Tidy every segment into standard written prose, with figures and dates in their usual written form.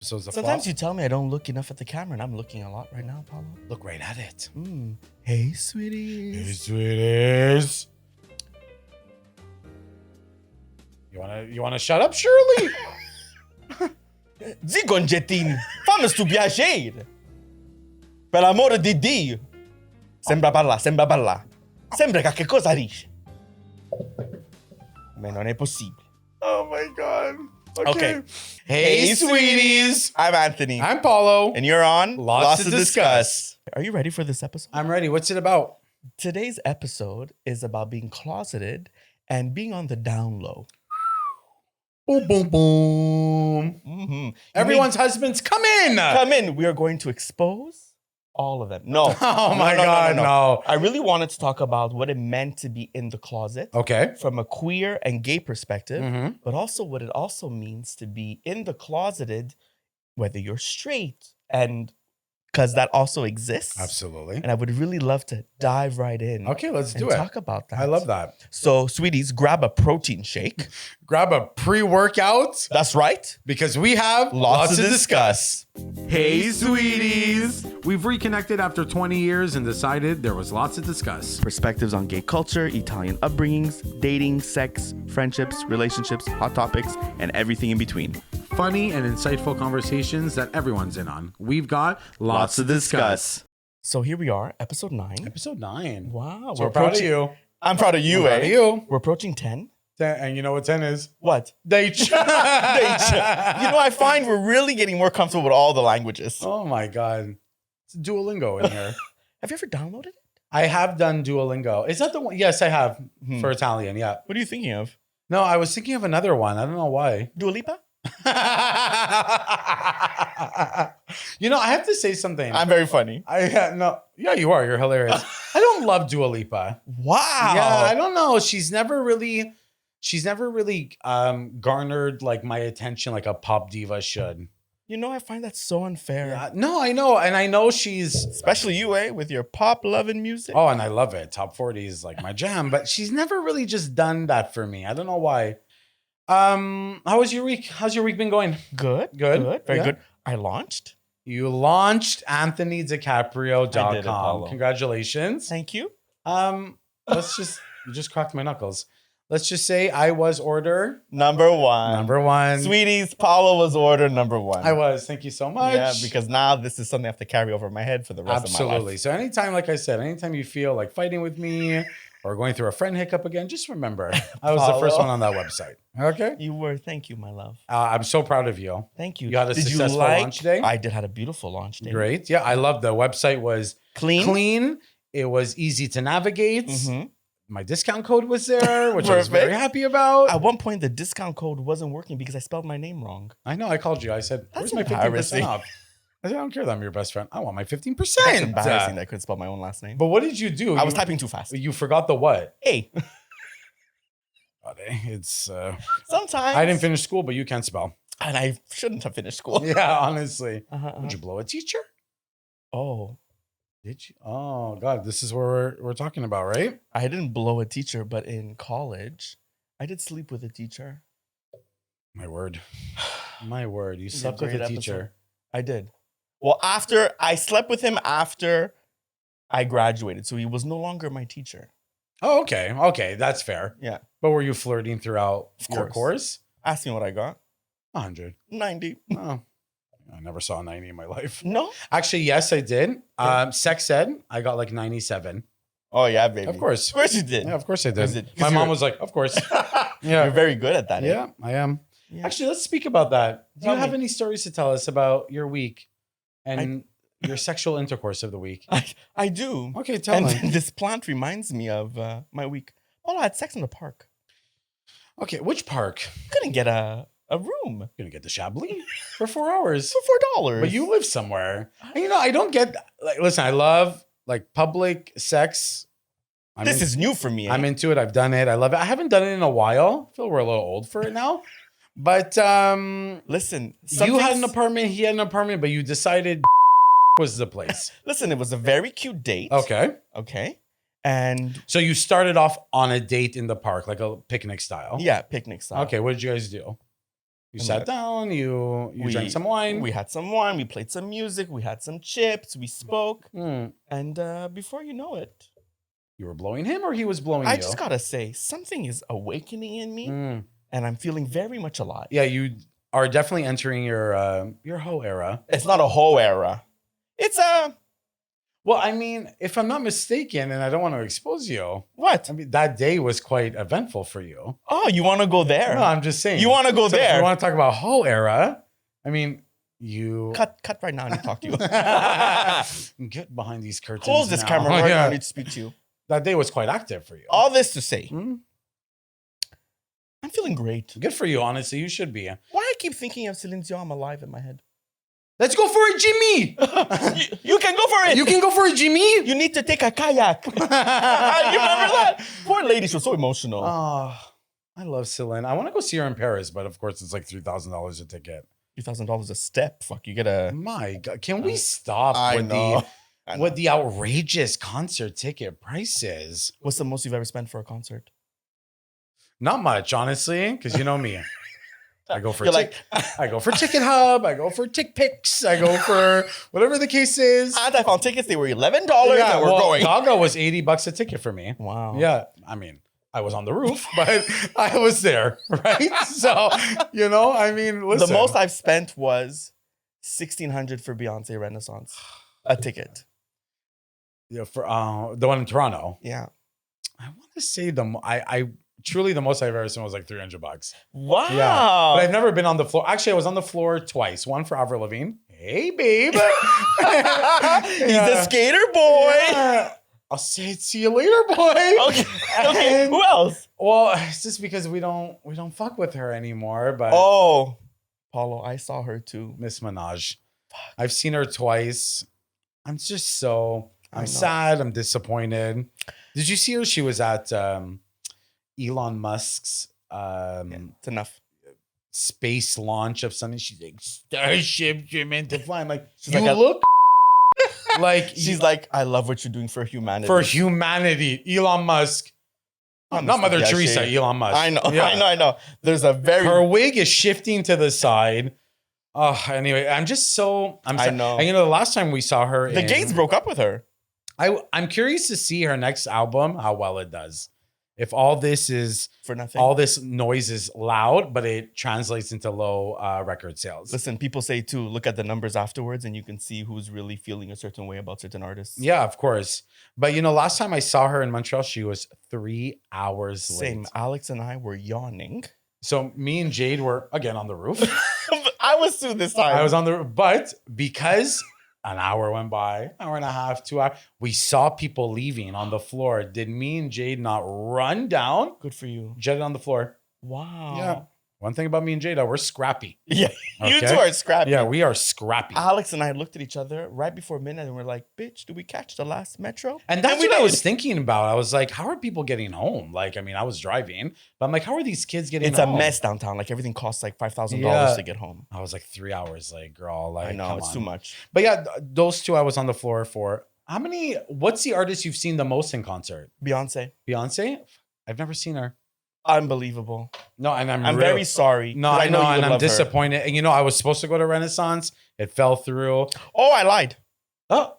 episodes of Sometimes flop. you tell me I don't look enough at the camera, and I'm looking a lot right now, Paulo. Look right at it. Hey, sweeties. Hey, sweeties. You wanna shut up, Shirley? Zigonjetin, fama stupiaceir. Per l'amore di Dio. Sembra parla. Sembra che cosa dice. Ma non è possibile. Oh my God. Okay. Hey, sweeties. I'm Anthony. I'm Paulo. And you're on Lots to discuss. Are you ready for this episode? I'm ready. What's it about? Today's episode is about being closeted and being on the down low. Boom, boom, boom. Mm-hmm. Everyone's husbands, come in. Come in. We are going to expose all of them. No. Oh my God, no. I really wanted to talk about what it meant to be in the closet Okay. from a queer and gay perspective, Mhm. but also what it also means to be in the closeted, whether you're straight, and because that also exists. Absolutely. And I would really love to dive right in. Okay, let's do and it. talk about that. I love that. So, sweeties, grab a protein shake. Grab a pre-workout That's right. because we have Lots to discuss. Hey, sweeties. We've reconnected after 20 years and decided there was lots to discuss. Perspectives on gay culture, Italian upbringings, dating, sex, friendships, relationships, hot topics, and everything in between. Funny and insightful conversations that everyone's in on. We've got lots to discuss. So here we are, episode 9. Episode 9. Wow. So we're proud of you. I'm proud of you, I'm proud eh? of you. We're approaching 10. And you know what 10 is? What? Date. You know, I find we're really getting more comfortable with all the languages. Oh my God. It's Duolingo in here. Have you ever downloaded it? I have done Duolingo. Is that the one? Yes, I have for Italian. Yeah. What are you thinking of? No, I was thinking of another one. I don't know why. Dua Lipa? You know, I have to say something. I'm very funny. Yeah, you are. You're hilarious. I don't love Dua Lipa. Wow. Yeah, I don't know. She's never really garnered like my attention like a pop diva should. You know, I find that so unfair. No, I know, and I know she's Especially you, eh? With your pop loving music. oh, and I love it. Top 40 is like my jam, but she's never really just done that for me. I don't know why. How was your week? How's your week been going? Good. Good. Very Yeah. good. I launched. You launched I did it, AnthonyDiCaprio.com. Paulo. Congratulations. Thank you. You just cracked my knuckles. Let's just say I was order Number one. number one. Sweeties, Paulo was order number one. I was. Thank you so much. Yeah, because now this is something I have to carry over my head for the rest of my Absolutely. life. So anytime, like I said, anytime you feel like fighting with me or going through a friend hiccup again, just remember I was the first Paulo. one on that website. Okay. You were. Thank you, my love. I'm so proud of you. Thank you. You had a successful launch day? I did had a beautiful launch day. Great. Yeah, I love the website was Clean. It was easy to navigate. Mhm. My discount code was there, which I was very Perfect. happy about. At one point, the discount code wasn't working because I spelled my name wrong. I know. I called you. I said, That's "Where's my 15% embarrassing. off?" I said, "I don't care that I'm your best friend. I want my 15%." It's embarrassing that I couldn't spell my own last name. But what did you do? I was typing too fast. You forgot the what? Hey, God, it's. sometimes I didn't finish school, but you can't spell. and I shouldn't have finished school. Yeah, honestly. Uh-huh. Would you blow a teacher? Oh, Did you? Oh God, this is what we're talking about, right? I didn't blow a teacher, but in college, I did sleep with a teacher. My word. My word. You was a slept with great a episode. teacher. I did. Well, after I slept with him after I graduated, so he was no longer my teacher. Oh, okay. Okay, that's fair. Yeah. But were you flirting throughout your course. course? Ask me what I got. 100. 90. Oh, I never saw a 90 in my life. No? Actually, yes, I did. Sex ed, I got like 97. Oh, yeah, baby. Of course. Of course you did. Yeah, of course I Was did. it- 'cause My mom you're- was like, of course. You're Yeah. very good at that. eh? Yeah, I am. Yeah. Actually, let's speak about that. Do Tell you have me. any stories to tell us about your week and your sexual intercourse of the week? I do. Okay, tell And me. this plant reminds me of my week. Oh, I had sex in the park. Okay, which park? Couldn't get a room You're gonna get the Chablis for 4 hours. for $4. But you live somewhere. And, you know, I don't get like. Listen, I love like public sex. This is new for me. eh? I'm into it. I've done it. I love it. I haven't done it in a while. I feel we're a little old for it now. But Listen, you had an things- apartment. He had an apartment. But you decided was the place. Listen, it was a very cute date. Okay. Okay. And So you started off on a date in the park, like a picnic style. yeah, picnic style. Okay. What did you guys do? You sat down, you drank some wine. We had some wine, we played some music, we had some chips, we spoke. Mm. And before you know it, You were blowing him or he was blowing you? I just gotta say, something is awakening in me, and I'm feeling very much alive. Yeah, you are definitely entering your hoe era. It's not a whole era. It's a... Well, I mean, if I'm not mistaken, and I don't want to expose you, What? I mean, that day was quite eventful for you. Oh, you want to go there? No, I'm just saying. You want to go So if there? you want to talk about hoe era? I mean, you Cut right now. I need to talk to you. get behind these curtains. Close this now. camera right now. Yeah. I need to speak to you. That day was quite active for you. All this to say, Mm. I'm feeling great. Good for you, honestly. You should be. Why I keep thinking of Celine Dion alive in my head? Let's go for it, Jimmy. You can go for it. You can go for it, Jimmy. You need to take a kayak. You remember that? Poor lady, she was so emotional. Oh, I love Celine. I want to go see her in Paris, but of course it's like $3,000 a ticket. $3,000 a step. Fuck, you get a... My God, can we stop I with know. with the outrageous concert ticket prices? What's the most you've ever spent for a concert? Not much, honestly, because you know me. I go for You're I go for Ticket Hub. I go for TickPix. I go for whatever the case is. And I found tickets. They were $11 and we're going. Gaga was $80 a ticket for me. Wow. Yeah, I mean, I was on the roof, but I was there, right? So, you know, I mean, listen. The most I've spent was $1,600 for Beyonce Renaissance. A ticket. Yeah, for the one in Toronto. Yeah. I want to say I truly the most I've ever seen was like $300. Wow. Yeah, but I've never been on the floor. Actually, I was on the floor twice. One for Avril Lavigne. Hey, babe. He's a skater boy. Yeah. I'll say it. See you later, boy. Okay. Okay. Who else? Well, it's just because we don't fuck with her anymore. But Oh, Paulo, I saw her too. Miss Minaj, I've seen her twice. I'm just so I know. sad. I'm disappointed. Did you see her? She was at Elon Musk's It's enough. space launch of something. She's like, Starship, you're meant to fly. I'm like, She's you like a- look like She's like, I love what you're doing for humanity. for humanity. Elon Musk. Oh, Not Mr. Mother Piaget. Teresa, Elon Musk. I know, Yeah. I know. There's a very... Her wig is shifting to the side. Oh, anyway, I'm just so... I know. And you know, the last time we saw her... The Gates broke up with her. I'm curious to see her next album, how well it does. If all this noise is loud, but it translates into low record sales. Listen, people say too, look at the numbers afterwards and you can see who's really feeling a certain way about certain artists. Yeah, of course. But you know, last time I saw her in Montreal, she was 3 hours Same. late. Alex and I were yawning. So me and Jade were, again, on the roof. I was too this time. I was on the roof. But because an hour went by, hour and a half, 2 hours, we saw people leaving on the floor. Did me and Jade not run down? Good for you. Jetted on the floor. Wow. Yeah. One thing about me and Jada, we're scrappy. Yeah. You Okay? two are scrappy. Yeah, we are scrappy. Alex and I looked at each other right before midnight and we're like, bitch, did we catch the last metro? And that's we what I did. was thinking about. I was like, how are people getting home? Like, I mean, I was driving, but I'm like, how are these kids getting It's home? a mess downtown. Like everything costs like $5,000 Yeah. to get home. I was like 3 hours late, girl. Like, I know, come it's on. too much. But yeah, those two I was on the floor for. What's the artist you've seen the most in concert? Beyonce. Beyonce? I've never seen her. Unbelievable. No, and I'm very sorry. No, 'cause I know, you and would I'm love her. disappointed. And you know, I was supposed to go to Renaissance. It fell through. Oh, I lied. Oh,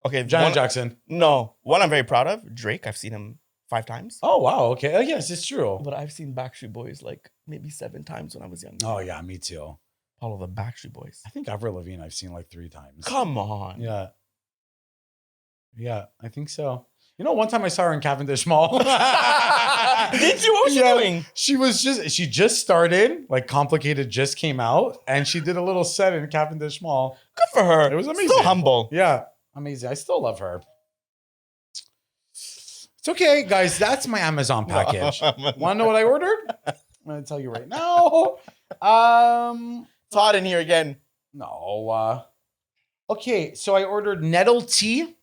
Okay. Janet one- Jackson. No. One I'm very proud of, Drake. I've seen him 5 times. Oh, wow. Okay. Oh, yes, it's true. But I've seen Backstreet Boys like maybe 7 times when I was young. Oh, yeah, me too. All of the Backstreet Boys. I think Avril Lavigne I've seen like 3 times. Come on. Yeah. Yeah, I think so. You know, one time I saw her in Cavendish Mall. Did you? What was she Yeah. doing? She just started, like Complicated just came out, and she did a little set in Cavendish Mall. Good for her. It was amazing. Still humble. Yeah, amazing. I still love her. It's okay, guys. That's my Amazon package. Want to know what I ordered? I'm going to tell you right now. It's hot in here again. No. Okay, so I ordered nettle tea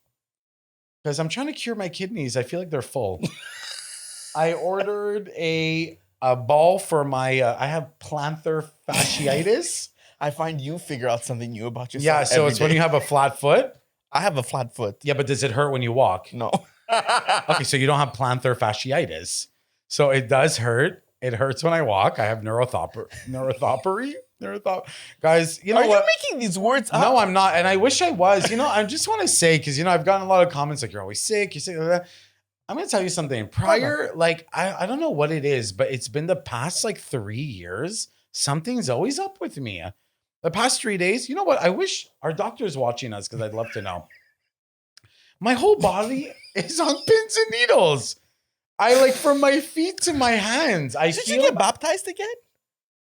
because I'm trying to cure my kidneys. I feel like they're full. I ordered a ball for my, I have plantar fasciitis. I find you figure out something new about yourself. Yeah, so every it's when day. you have a flat foot. I have a flat foot. Yeah, but does it hurt when you walk? No. Okay, so you don't have plantar fasciitis. So it does hurt. It hurts when I walk. I have neurothopy. Guys, you know Are what? you making these words up? No, I'm not. And I wish I was. I just want to say, because, I've gotten a lot of comments like, you're always sick. You're sick. Blah, blah. I'm going to tell you something. Prior, like, I don't know what it is, but it's been the past like 3 years. Something's always up with me. The past 3 days, you know what? I wish our doctor's watching us because I'd love to know. My whole body is on pins and needles. I like from my feet to my hands. Did you get baptized again?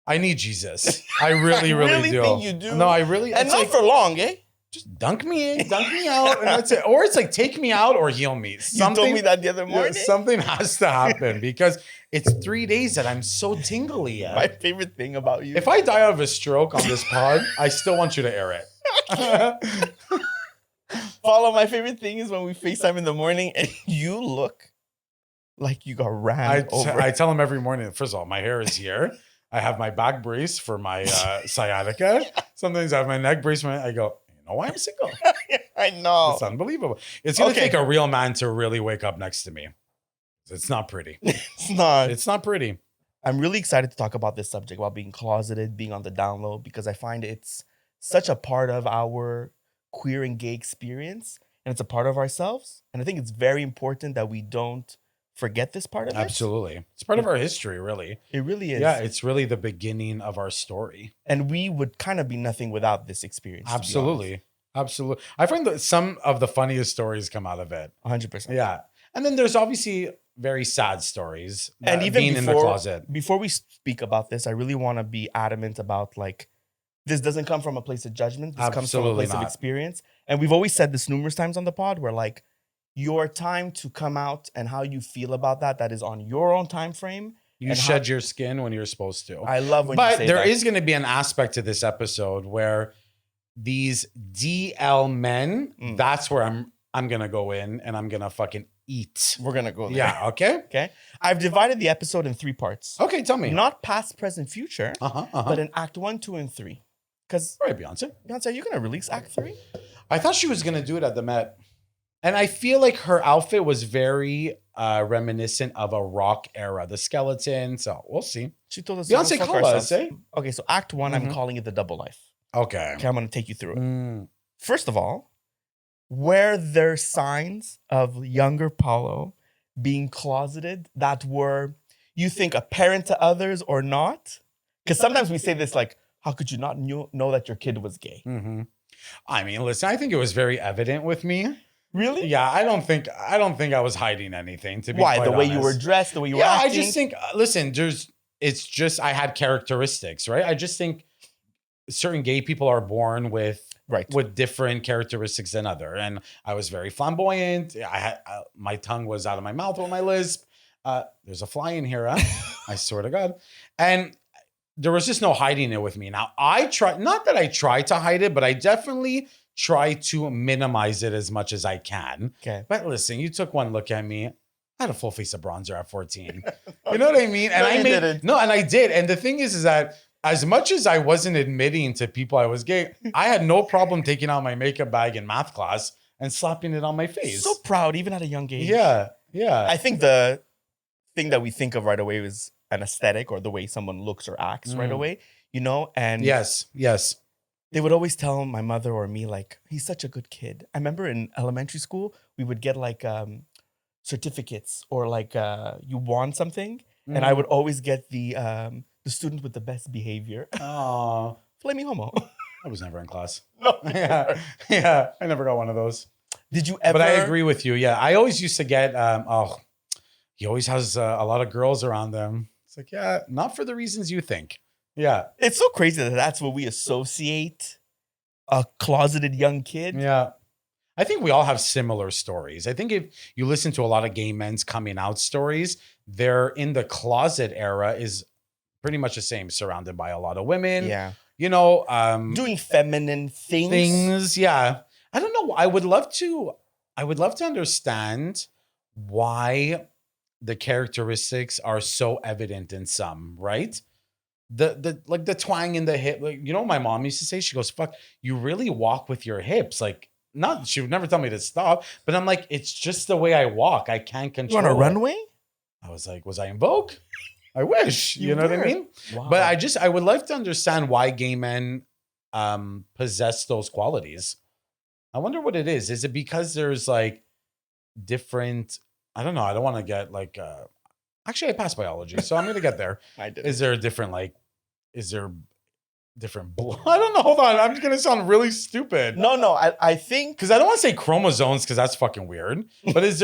I need Jesus. I really, I really really do. think you do. No, I really. And it's not like, for long, eh? just dunk me in, dunk me out, and that's it. Or it's like take me out or heal me. You told me that the other morning. Something has to happen because it's 3 days that I'm so tingly. My favorite thing about you. If I die of a stroke on this pod, I still want you to air it. Follow, my favorite thing is when we FaceTime in the morning and you look like you got ran over. I tell him every morning, first of all, my hair is here. I have my back brace for my sciatica. Sometimes I have my neck brace. I go, you know why I'm single? I know. It's unbelievable. It's going to take a real man to really wake up next to me. It's not pretty. It's not. It's not pretty. I'm really excited to talk about this subject, about being closeted, being on the down low, because I find it's such a part of our queer and gay experience, and it's a part of ourselves. And I think it's very important that we don't forget this part of it. Absolutely. It's part of our history, really. It really is. Yeah, it's really the beginning of our story. And we would kind of be nothing without this experience. Absolutely. Absolutely. I find that some of the funniest stories come out of it. 100%. Yeah. And then there's obviously very sad stories. And even being in the closet. Before we speak about this, I really want to be adamant about like, this doesn't come from a place of judgment. This comes from a place of experience. And we've always said this numerous times on the pod where like your time to come out and how you feel about that is on your own time frame. You shed your skin when you're supposed to. I love when you say that. But there is going to be an aspect to this episode where these DL men, that's where I'm going to go in and I'm going to fucking eat. We're going to go there. Yeah, okay? Okay. I've divided the episode in 3 parts. Okay, tell me. Not past, present, future, but in Act 1, 2, and 3. Because all right, Beyonce, are you going to release Act 3? I thought she was going to do it at the Met. And I feel like her outfit was very reminiscent of a rock era, the skeleton. So we'll see. She told us Beyonce call us, eh? Okay, so Act 1, I'm calling it the double life. Okay. Okay, I'm going to take you through it. First of all, were there signs of younger Paulo being closeted that were, you think, apparent to others or not? Because sometimes we say this like, how could you not know that your kid was gay? I mean, listen, I think it was very evident with me. Really? Yeah, I don't think I was hiding anything, to be quite honest. The way you were dressed, the way you were acting? I just think, listen, it's just, I had characteristics, right? I just think certain gay people are born with different characteristics than other. And I was very flamboyant. I had my tongue was out of my mouth with my lisp. There's a fly in here, huh? I swear to God. And there was just no hiding it with me. Now, not that I try to hide it, but I definitely try to minimize it as much as I can. Okay. But listen, you took one look at me. I had a full face of bronzer at 14. You know what I mean? And I did. And the thing is that as much as I wasn't admitting to people I was gay, I had no problem taking out my makeup bag in math class and slapping it on my face. So proud, even at a young age. Yeah, yeah. I think the thing that we think of right away is an aesthetic or the way someone looks or acts right away, And yes. They would always tell my mother or me, like, he's such a good kid. I remember in elementary school, we would get like certificates or like you won something. And I would always get the student with the best behavior. Oh, Flaming homo. I was never in class. No. Yeah. I never got one of those. Did you ever? But I agree with you. Yeah. I always used to get, he always has a lot of girls around them. It's like, yeah, not for the reasons you think. Yeah. It's so crazy that that's what we associate a closeted young kid. Yeah. I think we all have similar stories. I think if you listen to a lot of gay men's coming out stories, they're in the closet era is pretty much the same, surrounded by a lot of women. Yeah. Doing feminine things. Yeah. I don't know. I would love to understand why the characteristics are so evident in some, right? The twang in the hip. Like, my mom used to say, she goes, fuck, you really walk with your hips. Like, she would never tell me to stop, but I'm like, it's just the way I walk. I can't control You on a runway? I was like, was I in Vogue? I wish. You know what I were. mean? Wow. But I would like to understand why gay men possess those qualities. I wonder what it is. Is it because there's like different, I don't know. I don't want to get like, actually I passed biology, so I'm going to get there. I did. Is there a different, like, is there different blood? I don't know. Hold on. I'm just going to sound really stupid. No, I think Because I don't want to say chromosomes because that's fucking weird. But is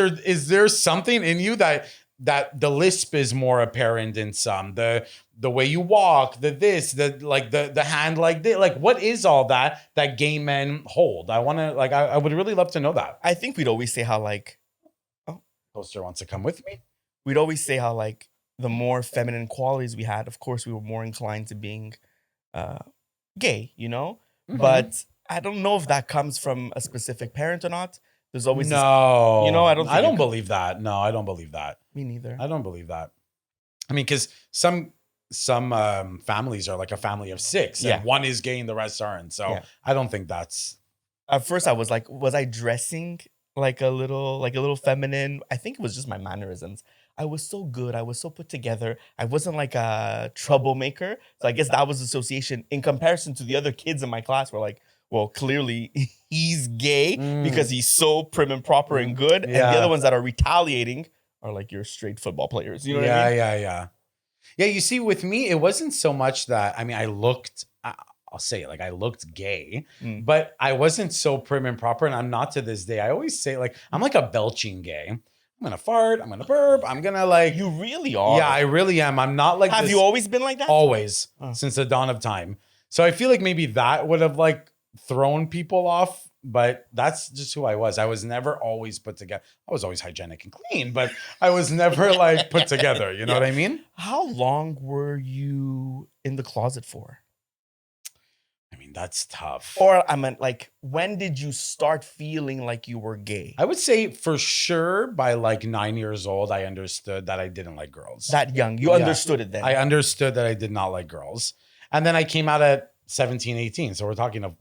there something in you that the lisp is more apparent in some, the way you walk, the hand like this, like what is all that gay men hold? I want to like I would really love to know that. I think we'd always say how like Poster wants to come with me. we'd always say how like the more feminine qualities we had, of course, we were more inclined to being gay, you know. Mhm. But I don't know if that comes from a specific parent or not. There's always no, you know, I don't think I it don't could- believe that. No, I don't believe that. me neither. I don't believe that. I mean, because some families are like a family of 6, and Yeah. one is gay and the rest aren't. So Yeah. I don't think that's. At first, I was like, was I dressing like a little feminine? I think it was just my mannerisms. I was so good. I was so put together. I wasn't like a troublemaker. So I guess that was association in comparison to the other kids in my class. Were like, well, clearly he's gay because he's so prim and proper and good. And the Yeah. other ones that are retaliating are like your straight football players. You know what I mean? Yeah. Yeah, you see, with me, it wasn't so much that, I mean, I'll say it, like I looked gay, Mm. but I wasn't so prim and proper. And I'm not to this day. I always say, like, I'm like a belching gay. I'm going to fart. I'm going to burp. I'm going to like, You really are. yeah, I really am. I'm not like Have this you always been like that? always Oh. since the dawn of time. So I feel like maybe that would have like thrown people off. But that's just who I was. I was never always put together. I was always hygienic and clean, but I was never like put together. You know what I mean? How long were you in the closet for? I mean, that's tough. Or I meant like, when did you start feeling like you were gay? I would say for sure by like 9 years old, I understood that I didn't like girls. That young. You Yeah. understood it then. I understood that I did not like girls. And then I came out at 17, 18. So we're talking of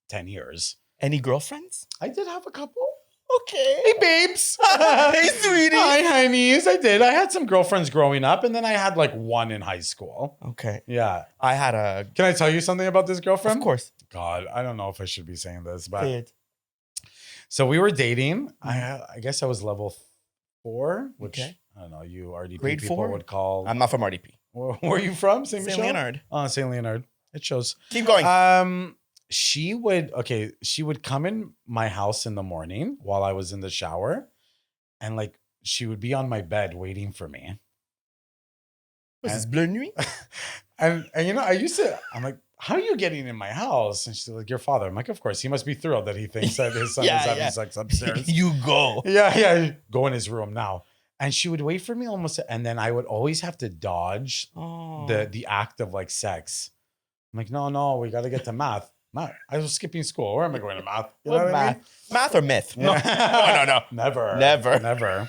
10 years. Any girlfriends? I did have a couple. Okay. Hey, babes. Hey, sweetie. Hi, honeys. I did. I had some girlfriends growing up, and then I had like one in high school. Okay. Yeah. I had a. Can I tell you something about this girlfriend? Of course. God, I don't know if I should be saying this, but Say it. so we were dating. I guess I was level 4, which Okay. I don't know. You RDP Grade people 4? would call. I'm not from RDP. Where are you from? St. St. Michel? Leonard. Oh, St. Leonard. It shows. Keep going. She would come in my house in the morning while I was in the shower, and like she would be on my bed waiting for me. Was this Bleu Nuit? And you know, I'm like, how are you getting in my house? And she's like, your father. I'm like, of course, he must be thrilled that he thinks that his son is having sex upstairs. You go. Yeah, go in his room now. And she would wait for me almost, and then I would always have to dodge Oh. the act of like sex. I'm like, no, we got to get to math. Math. I was skipping school. Where am I going to math? You know What what I math? mean? Math or myth? No. Yeah. No. Never. Never.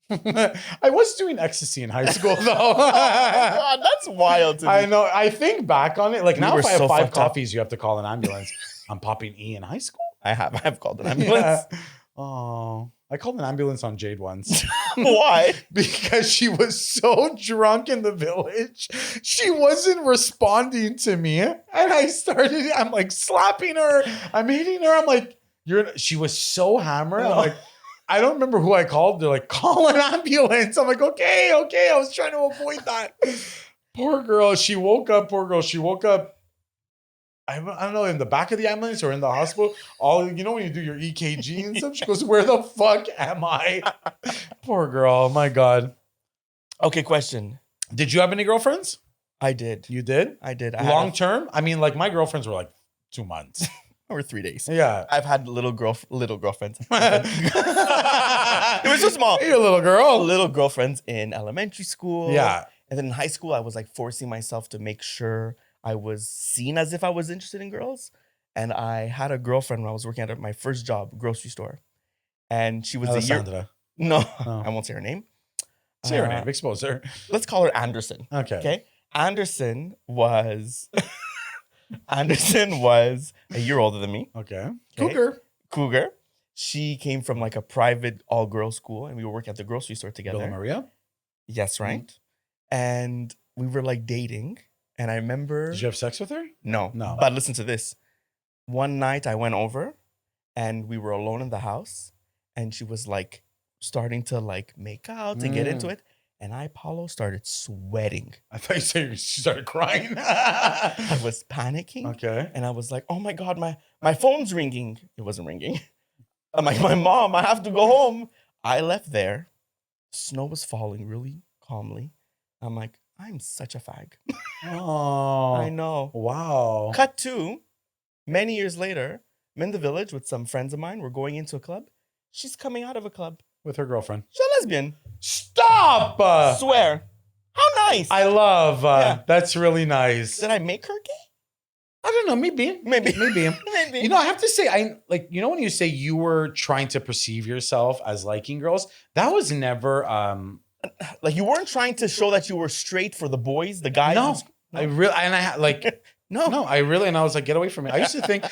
I was doing ecstasy in high school though. Oh my God, that's wild to me. I know. I think back on it. Like We now, were if I have so 5 fucked up. coffees, you have to call an ambulance. I'm popping E in high school. I've called an ambulance. Yeah. Oh, I called an ambulance on Jade once. Why? Because she was so drunk in the village. She wasn't responding to me. And I'm like slapping her. I'm hitting her. I'm like, she was so hammered. I'm like, I don't remember who I called. They're like, call an ambulance. I'm like, okay. I was trying to avoid that. Poor girl. She woke up. I don't know, in the back of the ambulance or in the hospital. When you do your EKG and stuff, she goes, where the fuck am I? Poor girl. My God. Okay, question. Did you have any girlfriends? I did. You did? I did. Long term? I mean, like my girlfriends were like 2 months. Or 3 days. Yeah. I've had little girlfriends. It was so small. Hey, little girl. Little girlfriends in elementary school. Yeah. And then in high school, I was like forcing myself to make sure I was seen as if I was interested in girls. And I had a girlfriend when I was working at my first job, grocery store. And she was a year. Alessandra. No, Oh. I won't say her name. Say her name. Expose her. Let's call her Anderson. Okay. Okay. Anderson was a year older than me. Okay. Okay. Cougar. She came from like a private all-girls school, and we were working at the grocery store together. Villa Maria? Yes, right. and we were like dating. And I remember. Did you have sex with her? No. No. But listen to this. One night I went over and we were alone in the house and she was like starting to like make out and get into it. And Paulo, started sweating. I thought you said she started crying. I was panicking. Okay. And I was like, oh my God, my phone's ringing. It wasn't ringing. I'm like, my mom, I have to go home. I left there. Snow was falling really calmly. I'm like, I'm such a fag. Oh. I know. Wow. Cut to, many years later, I'm in the village with some friends of mine. We're going into a club. She's coming out of a club. With her girlfriend. She's a lesbian. Stop! Swear. How nice. I love. Yeah. That's really nice. Did I make her gay? I don't know. Maybe. Maybe. You know, I have to say, when you say you were trying to perceive yourself as liking girls, that was never. Like you weren't trying to show that you were straight for the boys, the guys. No. I really, and I like. No, I really, and I was like, get away from me. I used to think,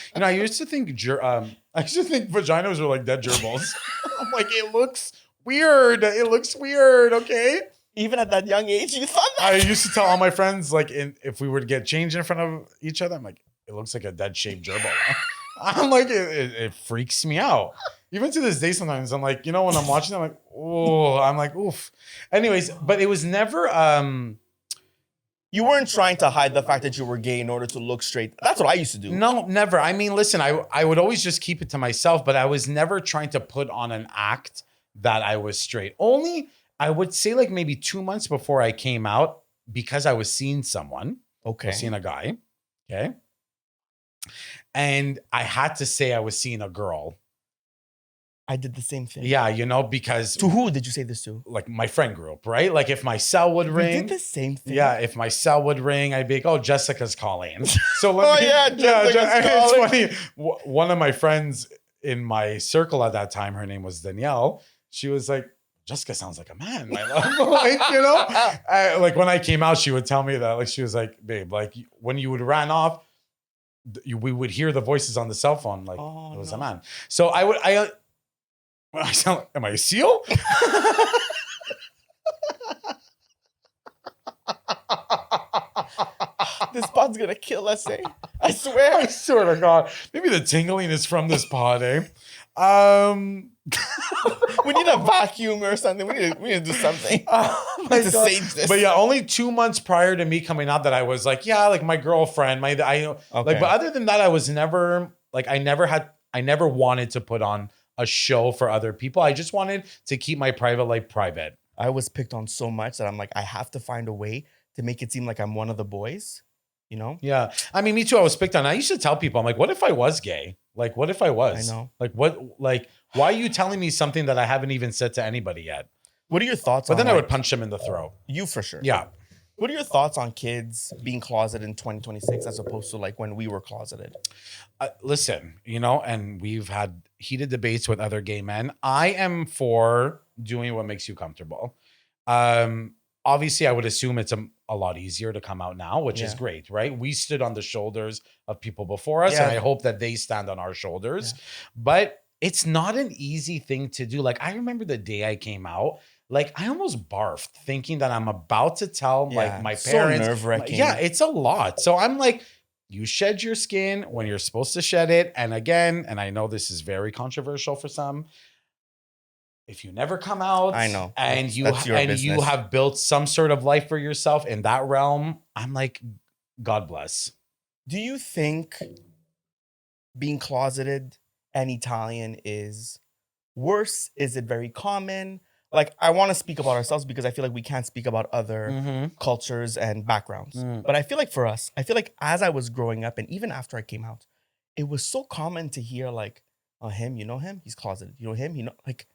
vaginas were like dead gerbils. I'm like, it looks weird. Okay. Even at that young age, you thought that? I used to tell all my friends, like, if we were to get changed in front of each other, I'm like, it looks like a dead shaved gerbil. I'm like, it freaks me out. Even to this day, sometimes I'm like, when I'm watching, I'm like, oh, I'm like, oof. Anyways, but it was never. You weren't trying to hide the fact that you were gay in order to look straight. That's what I used to do. No, never. I mean, listen, I would always just keep it to myself, but I was never trying to put on an act that I was straight. Only, I would say like maybe 2 months before I came out, because I was seeing someone. Okay. I was seeing a guy. Okay. And I had to say I was seeing a girl. I did the same thing. Yeah, because... To who did you say this to? Like my friend group, right? Like if my cell would ring... You did the same thing? Yeah, if my cell would ring, I'd be like, oh, Jessica's calling. So Jessica's calling. It's funny. One of my friends in my circle at that time, her name was Danielle. She was like, Jessica sounds like a man, my love. Like when I came out, she would tell me that. Like she was like, babe, like when you would ran off, we would hear the voices on the cell phone. Like it was a man. So I sound like, am I a seal? This pod's gonna kill us, eh? I swear. I swear to God. Maybe the tingling is from this pod, eh? We need a vacuum or something. We need to do something. Oh my God. Sage this. But yeah, only 2 months prior to me coming out that I was like, yeah, like my girlfriend, like, but other than that, I was never like, I never wanted to put on a show for other people. I just wanted to keep my private life private. I was picked on so much that I'm like, I have to find a way to make it seem like I'm one of the boys, Yeah. I mean, me too. I was picked on. I used to tell people, I'm like, what if I was gay? Like, what if I was? I know. Like, why are you telling me something that I haven't even said to anybody yet? What are your thoughts on But then I would punch him in the throat. You for sure. Yeah. What are your thoughts on kids being closeted in 2026 as opposed to like when we were closeted? Listen, and we've had heated debates with other gay men. I am for doing what makes you comfortable. Obviously, I would assume it's a lot easier to come out now, which is great, right? We stood on the shoulders of people before us, and I hope that they stand on our shoulders. Yeah. But it's not an easy thing to do. Like, I remember the day I came out, like I almost barfed thinking that I'm about to tell like my parents. So nerve-wracking. Yeah, it's a lot. So I'm like, you shed your skin when you're supposed to shed it. And again, and I know this is very controversial for some, if you never come out, I know, and you have built some sort of life for yourself in that realm, I'm like, God bless. Do you think being closeted and Italian is worse? Is it very common? Like, I want to speak about ourselves because I feel like we can't speak about other cultures and backgrounds. But I feel like for us, as I was growing up and even after I came out, it was so common to hear like, oh, him, him? He's closeted. You know him? Like,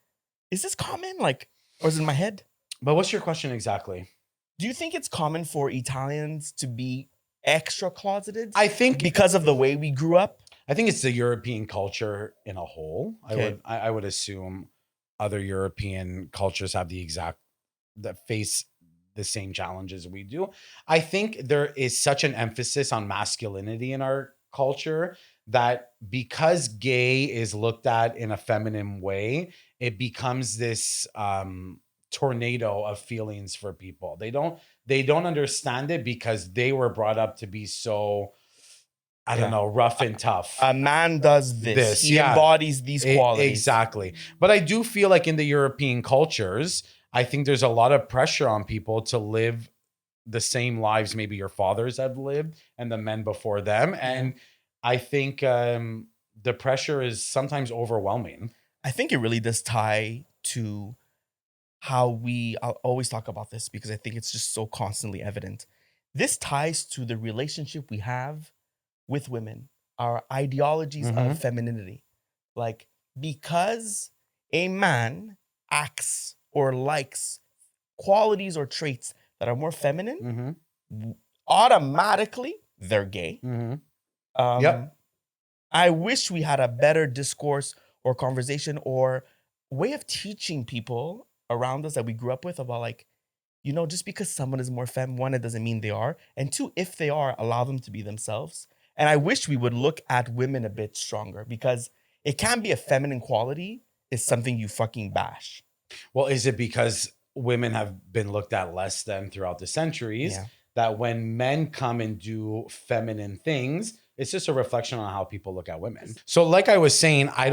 is this common? Like, or is it in my head? But what's your question exactly? Do you think it's common for Italians to be extra closeted? I think because of the way we grew up. I think it's the European culture in a whole. Okay. I would assume other European cultures have that face the same challenges we do. I think there is such an emphasis on masculinity in our culture that because gay is looked at in a feminine way, it becomes this tornado of feelings for people. They don't they don't understand it because they were brought up to be so, I don't know, rough and tough. A man does this. He yeah. embodies these qualities. Exactly. But I do feel like in the European cultures, I think there's a lot of pressure on people to live the same lives maybe your fathers have lived and the men before them. And I think the pressure is sometimes overwhelming. I think it really does tie to how I'll always talk about this because I think it's just so constantly evident. This ties to the relationship we have with women, our ideologies of femininity. Like, because a man acts or likes qualities or traits that are more feminine, automatically they're gay. I wish we had a better discourse or conversation or way of teaching people around us that we grew up with about, like, you know, just because someone is more femme, one, it doesn't mean they are. And two, if they are, allow them to be themselves. And I wish we would look at women a bit stronger because it can be a feminine quality is something you fucking bash. Well, is it because women have been looked at less than throughout the centuries that when men come and do feminine things, it's just a reflection on how people look at women? So like I was saying, I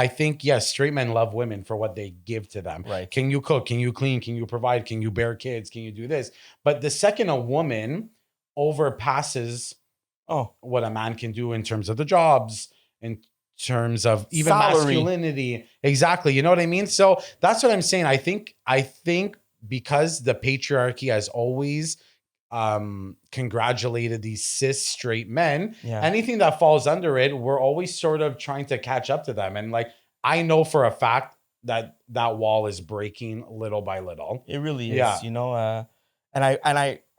think, yes, straight men love women for what they give to them. Right. Can you cook? Can you clean? Can you provide? Can you bear kids? Can you do this? But the second a woman overpasses what a man can do in terms of the jobs, in terms of even masculinity. Exactly. You know what I mean? So that's what I'm saying. I think because the patriarchy has always congratulated these cis straight men, anything that falls under it, we're always sort of trying to catch up to them. And like, I know for a fact that wall is breaking little by little. It really is, you know, and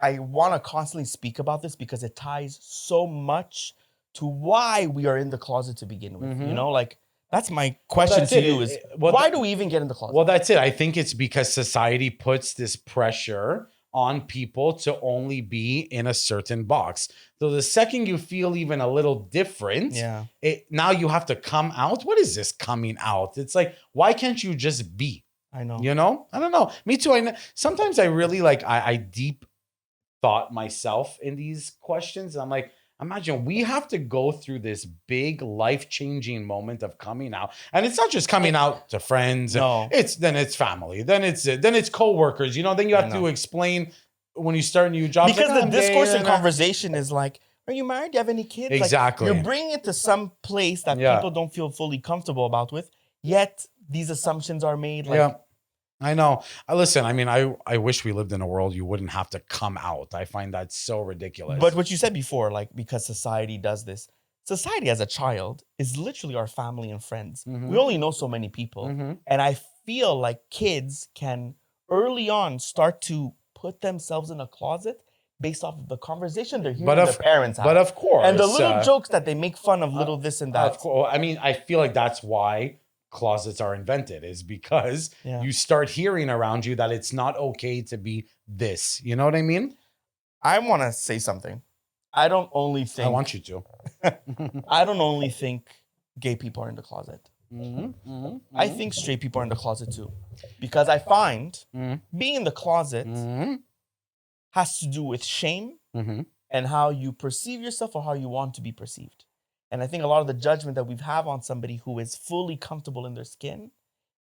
I want to constantly speak about this because it ties so much to why we are in the closet to begin with. You know, like, that's my question to you is, why do we even get in the closet? Well, that's it. I think it's because society puts this pressure on people to only be in a certain box. So the second you feel even a little different, now you have to come out. What is this coming out? It's like, why can't you just be? I know. You know? I don't know. Me too. Sometimes I really I deep thought myself in these questions. I'm like, imagine we have to go through this big life-changing moment of coming out. And it's not just coming out to friends. No. Then it's family. Then it's coworkers. You know, then you have to explain when you start new jobs. Because like, the discourse and conversation is like, are you married? Do you have any kids? Exactly. Like, you're bringing it to some place that people don't feel fully comfortable about with. Yet these assumptions are made. Like, I know. Listen, I mean, I wish we lived in a world you wouldn't have to come out. I find that so ridiculous. But what you said before, like, because society does this, society as a child is literally our family and friends. We only know so many people. And I feel like kids can early on start to put themselves in a closet based off of the conversation they're hearing their parents have. But of course. And the little jokes that they make fun of little this and that. Of course. I mean, I feel like that's why closets are invented, is because you start hearing around you that it's not okay to be this. You know what I mean? I want to say something. I don't only think... I want you to. I don't only think gay people are in the closet. I think straight people are in the closet too. Because I find being in the closet has to do with shame and how you perceive yourself or how you want to be perceived. And I think a lot of the judgment that we have on somebody who is fully comfortable in their skin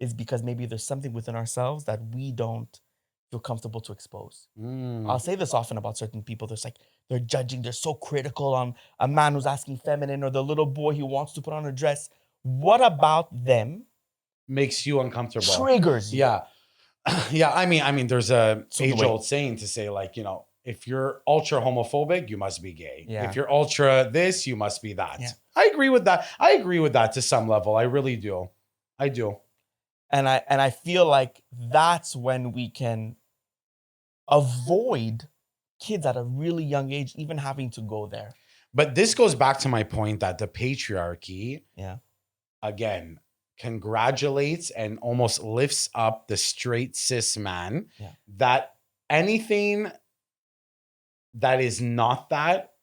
is because maybe there's something within ourselves that we don't feel comfortable to expose. I'll say this often about certain people. There's like, they're judging, they're so critical on a man who's asking feminine or the little boy who wants to put on a dress. What about them makes you uncomfortable? Triggers you. Yeah. Yeah. I mean, there's a age-old saying to say, like, you know, if you're ultra homophobic, you must be gay. Yeah. If you're ultra this, you must be that. Yeah. I agree with that. I agree with that to some level. I really do. I do. And I feel like that's when we can avoid kids at a really young age even having to go there. But this goes back to my point that the patriarchy, again, congratulates and almost lifts up the straight cis man, that anything that is not that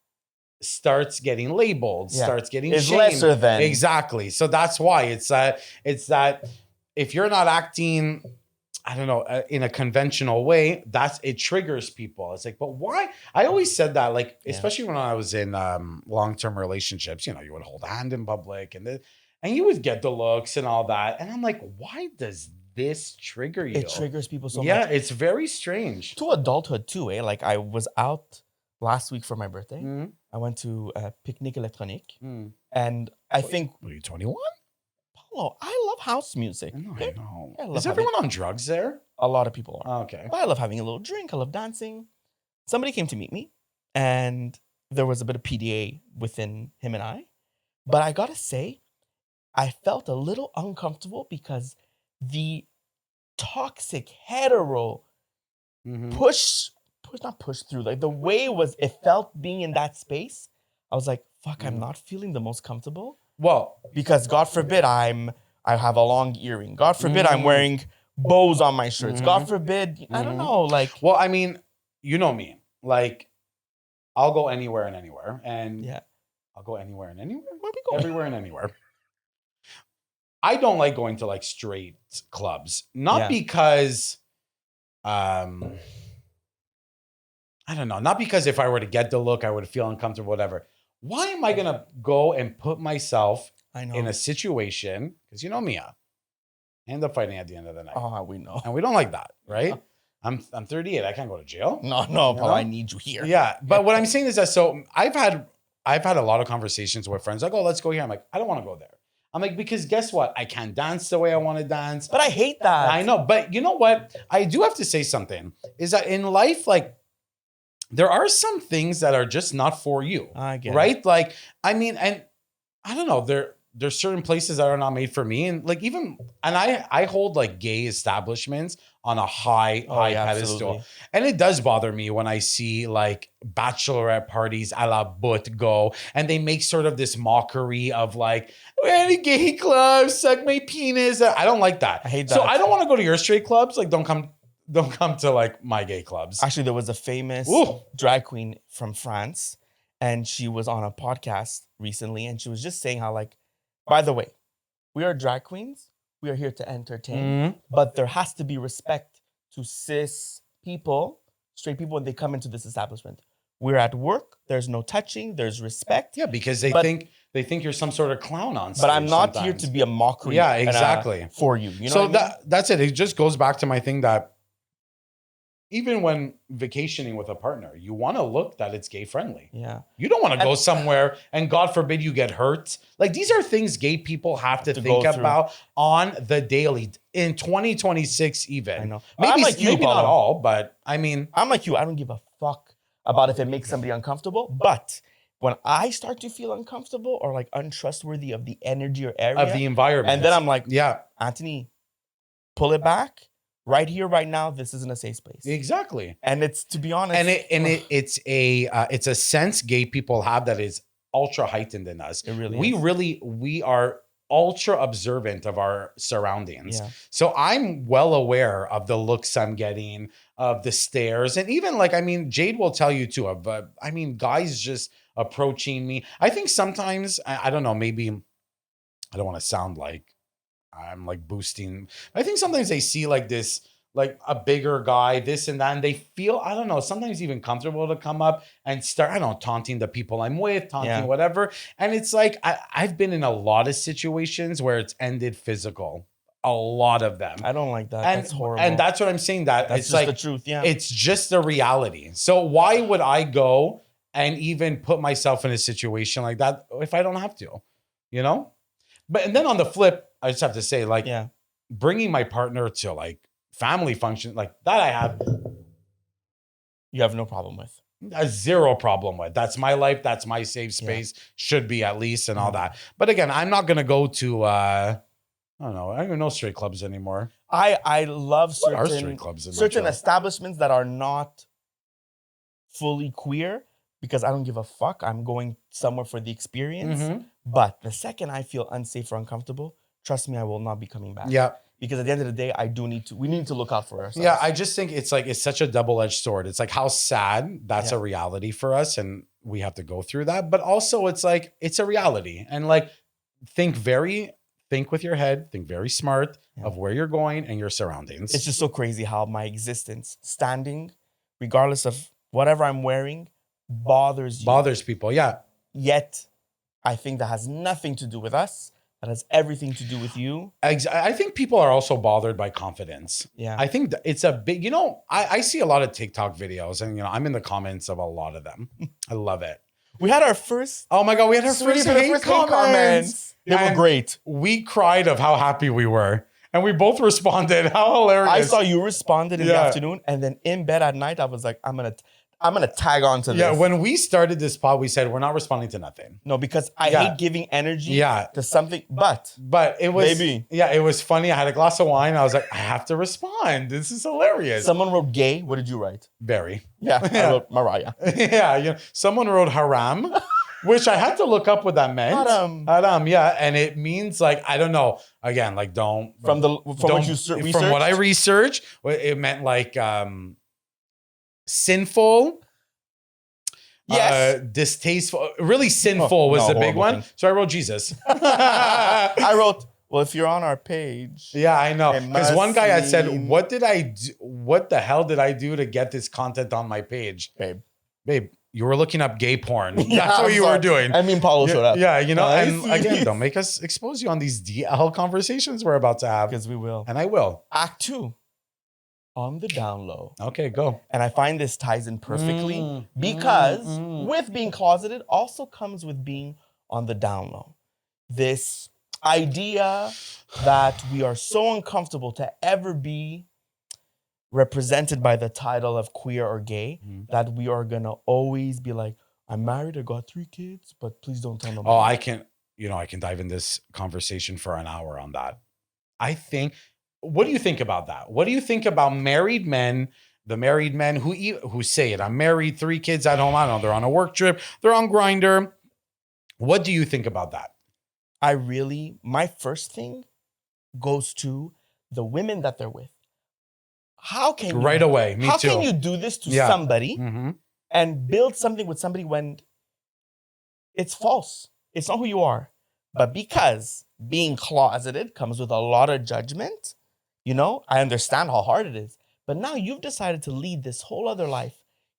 starts getting labeled, starts getting shamed. Lesser than. Exactly. So that's why it's that if you're not acting I don't know, in a conventional way, it triggers people. It's like, but why? I always said that, like, especially when I was in long-term relationships, you know, you would hold a hand in public and you would get the looks and all that. And I'm like, why does this trigger you? It triggers people so Yeah, much. it's very strange. To adulthood too, eh? Like I was out last week for my birthday. Mhm. I went to a picnic électronique. Mm. And I think, What are you, 21? Paulo, I love house music. I know. I love Is everyone on drugs there? A lot of people are. Oh, okay. But I love having a little drink. I love dancing. Somebody came to meet me, and there was a bit of PDA within him and I. But I gotta say, I felt a little uncomfortable because the toxic hetero Mhm. not push through. Like the way it felt being in that space. I was like, fuck, I'm not feeling the most comfortable. Well, Because God forbid I have a long earring. God forbid I'm wearing bows on my shirts. God forbid, I don't know, like. well, I mean, you know me. Like, I'll go anywhere and anywhere. And Yeah. I'll go anywhere and anywhere. Where we going? Everywhere and anywhere. I don't like going to like straight clubs. Not because I don't know. Not because if I were to get the look, I would feel uncomfortable, whatever. Why am I gonna go and put myself in a situation? Because you know me, I end up fighting at the end of the night. Oh, we know. And we don't like that, right? I'm 38. I can't go to jail. No, Paul, I need you here. Yeah, but what I'm saying is that so I've had a lot of conversations with friends like, oh, let's go here. I'm like, I don't want to go there. I'm like, because guess what? I can't dance the way I want to dance. But I hate that. I know, but you know what? I do have to say something is that in life, like, there are some things that are just not for you. I get right? it. Like, I mean, and I don't know, there's certain places that are not made for me. And like I hold like gay establishments on a high pedestal. Absolutely. And it does bother me when I see like bachelorette parties a la boot go and they make sort of this mockery of like, we're at a gay club, suck my penis. I don't like that. I hate that. So I don't want to go to your straight clubs. Like, don't come to like my gay clubs. Actually, there was a famous drag queen from France, and she was on a podcast recently, and she was just saying how, like, by the way, we are drag queens. We are here to entertain, but there has to be respect to cis people, straight people, when they come into this establishment. We're at work. There's no touching. There's respect. Yeah, because they think you're some sort of clown on stage. But I'm not here to be a mockery. Yeah, exactly. For you. You know so what I mean? That's it. It just goes back to my thing that even when vacationing with a partner, you want to look that it's gay friendly. Yeah. You don't want to go somewhere and God forbid you get hurt. Like, these are things gay people have to think about on the daily in 2026 even. I know. Maybe, like you, maybe not Paulo. all, but I mean. I'm like you. I don't give a fuck about if it makes somebody uncomfortable. But when I start to feel uncomfortable or like untrustworthy of the energy or area. Of the environment. And then I'm like, yeah, Anthony, pull it back. Right here, right now, this isn't a safe space. Exactly. And it's, to be honest, it's a sense gay people have that is ultra heightened in us. It really we are ultra observant of our surroundings. Yeah. So I'm well aware of the looks I'm getting, of the stares, and even like, I mean, Jade will tell you too, but I mean, guys just approaching me. I think sometimes, I don't know, maybe I don't want to sound like I'm like boosting. I think sometimes they see like this, like a bigger guy, this and that, and they feel, I don't know, sometimes even comfortable to come up and start, I don't know, taunting the people I'm with, taunting whatever. And it's like, I've been in a lot of situations where it's ended physical. A lot of them. I don't like that. And, that's horrible. And that's what I'm saying. That's just like the truth. Yeah. It's just the reality. So why would I go and even put myself in a situation like that if I don't have to, you know? But, and then on the flip, I just have to say, like, bringing my partner to like family function, like that I have. You have no problem with. A zero problem with. That's my life. That's my safe space. Should be at least, and all that. But again, I'm not going to go to, I don't know. I don't even know straight clubs anymore. I love What are straight clubs in certain Montreal? establishments that are not fully queer, because I don't give a fuck. I'm going somewhere for the experience. But the second I feel unsafe or uncomfortable, trust me, I will not be coming back. Yeah. Because at the end of the day, we need to look out for ourselves. Yeah, I just think it's like, it's such a double-edged sword. It's like how sad that's a reality for us and we have to go through that. But also it's like, it's a reality. And like, think very think with your head, think very smart of where you're going and your surroundings. It's just so crazy how my existence, standing, regardless of whatever I'm wearing, bothers you. People. Yeah. Yet, I think that has nothing to do with us. That has everything to do with you. I think people are also bothered by confidence. Yeah. I think it's a big, I see a lot of TikTok videos and, I'm in the comments of a lot of them. I love it. We had our first. Oh my God, we had our first hate comments. They were great. We cried of how happy we were. And we both responded. How hilarious. I saw you responded in the afternoon. And then in bed at night, I was like, I'm gonna tag on to this. Yeah, when we started this pod, we said we're not responding to nothing. No, because I hate giving energy to something. But it was maybe. Yeah, it was funny. I had a glass of wine. I was like, I have to respond. This is hilarious. Someone wrote gay. What did you write? Barry. Yeah, I wrote Mariah. Yeah. Someone wrote haram, which I had to look up what that meant. Haram, yeah. And it means like, I don't know. Again, like don't from what you researched? From what I researched, it meant like sinful. Yes. Distasteful. Really sinful was the big one. So I wrote Jesus. I wrote, well, if you're on our page. Yeah, I know. Because one guy had said, what did I do? What the hell did I do to get this content on my page? Babe, you were looking up gay porn. That's what you were doing. I mean, Paulo showed up. Yeah, and again, don't make us expose you on these DL conversations we're about to have. Because we will. And I will. Act 2. On the down low. Okay, go. And I find this ties in perfectly because with being closeted also comes with being on the down low. This idea that we are so uncomfortable to ever be represented by the title of queer or gay that we are going to always be like, I'm married, I got 3 kids, but please don't tell nobody. Oh, I can dive in this conversation for an hour on that. What do you think about that? What do you think about married men, the married men who say it? I'm married, 3 kids at home. I don't know. They're on a work trip. They're on Grindr. What do you think about that? My first thing goes to the women that they're with. How can you, right away? Me how too. can you do this to somebody and build something with somebody when it's false? It's not who you are. But because being closeted comes with a lot of judgment, I understand how hard it is. But now you've decided to lead this whole other life.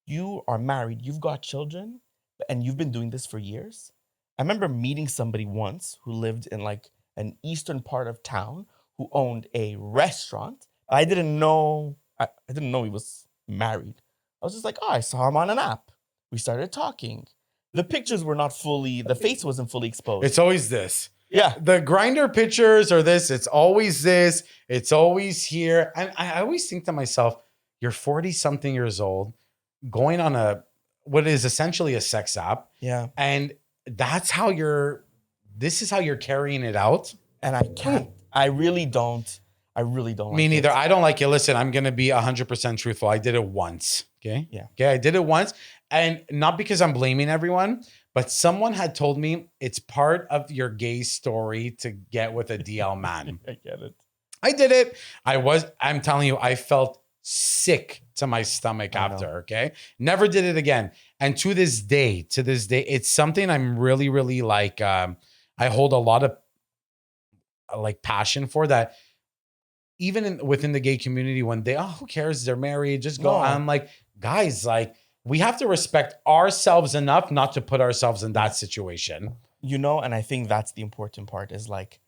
You are married, you've got children, and you've been doing this for years. I remember meeting somebody once who lived in like an eastern part of town who owned a restaurant. I didn't know he was married. I was just like, I saw him on an app. We started talking. The pictures were not the face wasn't fully exposed. It's always this. Yeah. The Grindr pictures are this. It's always this. It's always here. And I always think to myself, you're 40-something years old, going on what is essentially a sex app. Yeah. And this is how you're carrying it out. And I can't. I really don't. Me neither. I don't like it. Listen, I'm going to be 100% truthful. I did it once. Okay. Yeah. Okay. I did it once. And not because I'm blaming everyone, but someone had told me it's part of your gay story to get with a DL man. I get it. I did it. I'm telling you, I felt sick to my stomach after. Okay. Never did it again. And to this day, it's something I'm really, really like, I hold a lot of like passion for that. Even within the gay community, when who cares? They're married, just go. I'm like, guys, like we have to respect ourselves enough not to put ourselves in that situation. And I think that's the important part is like,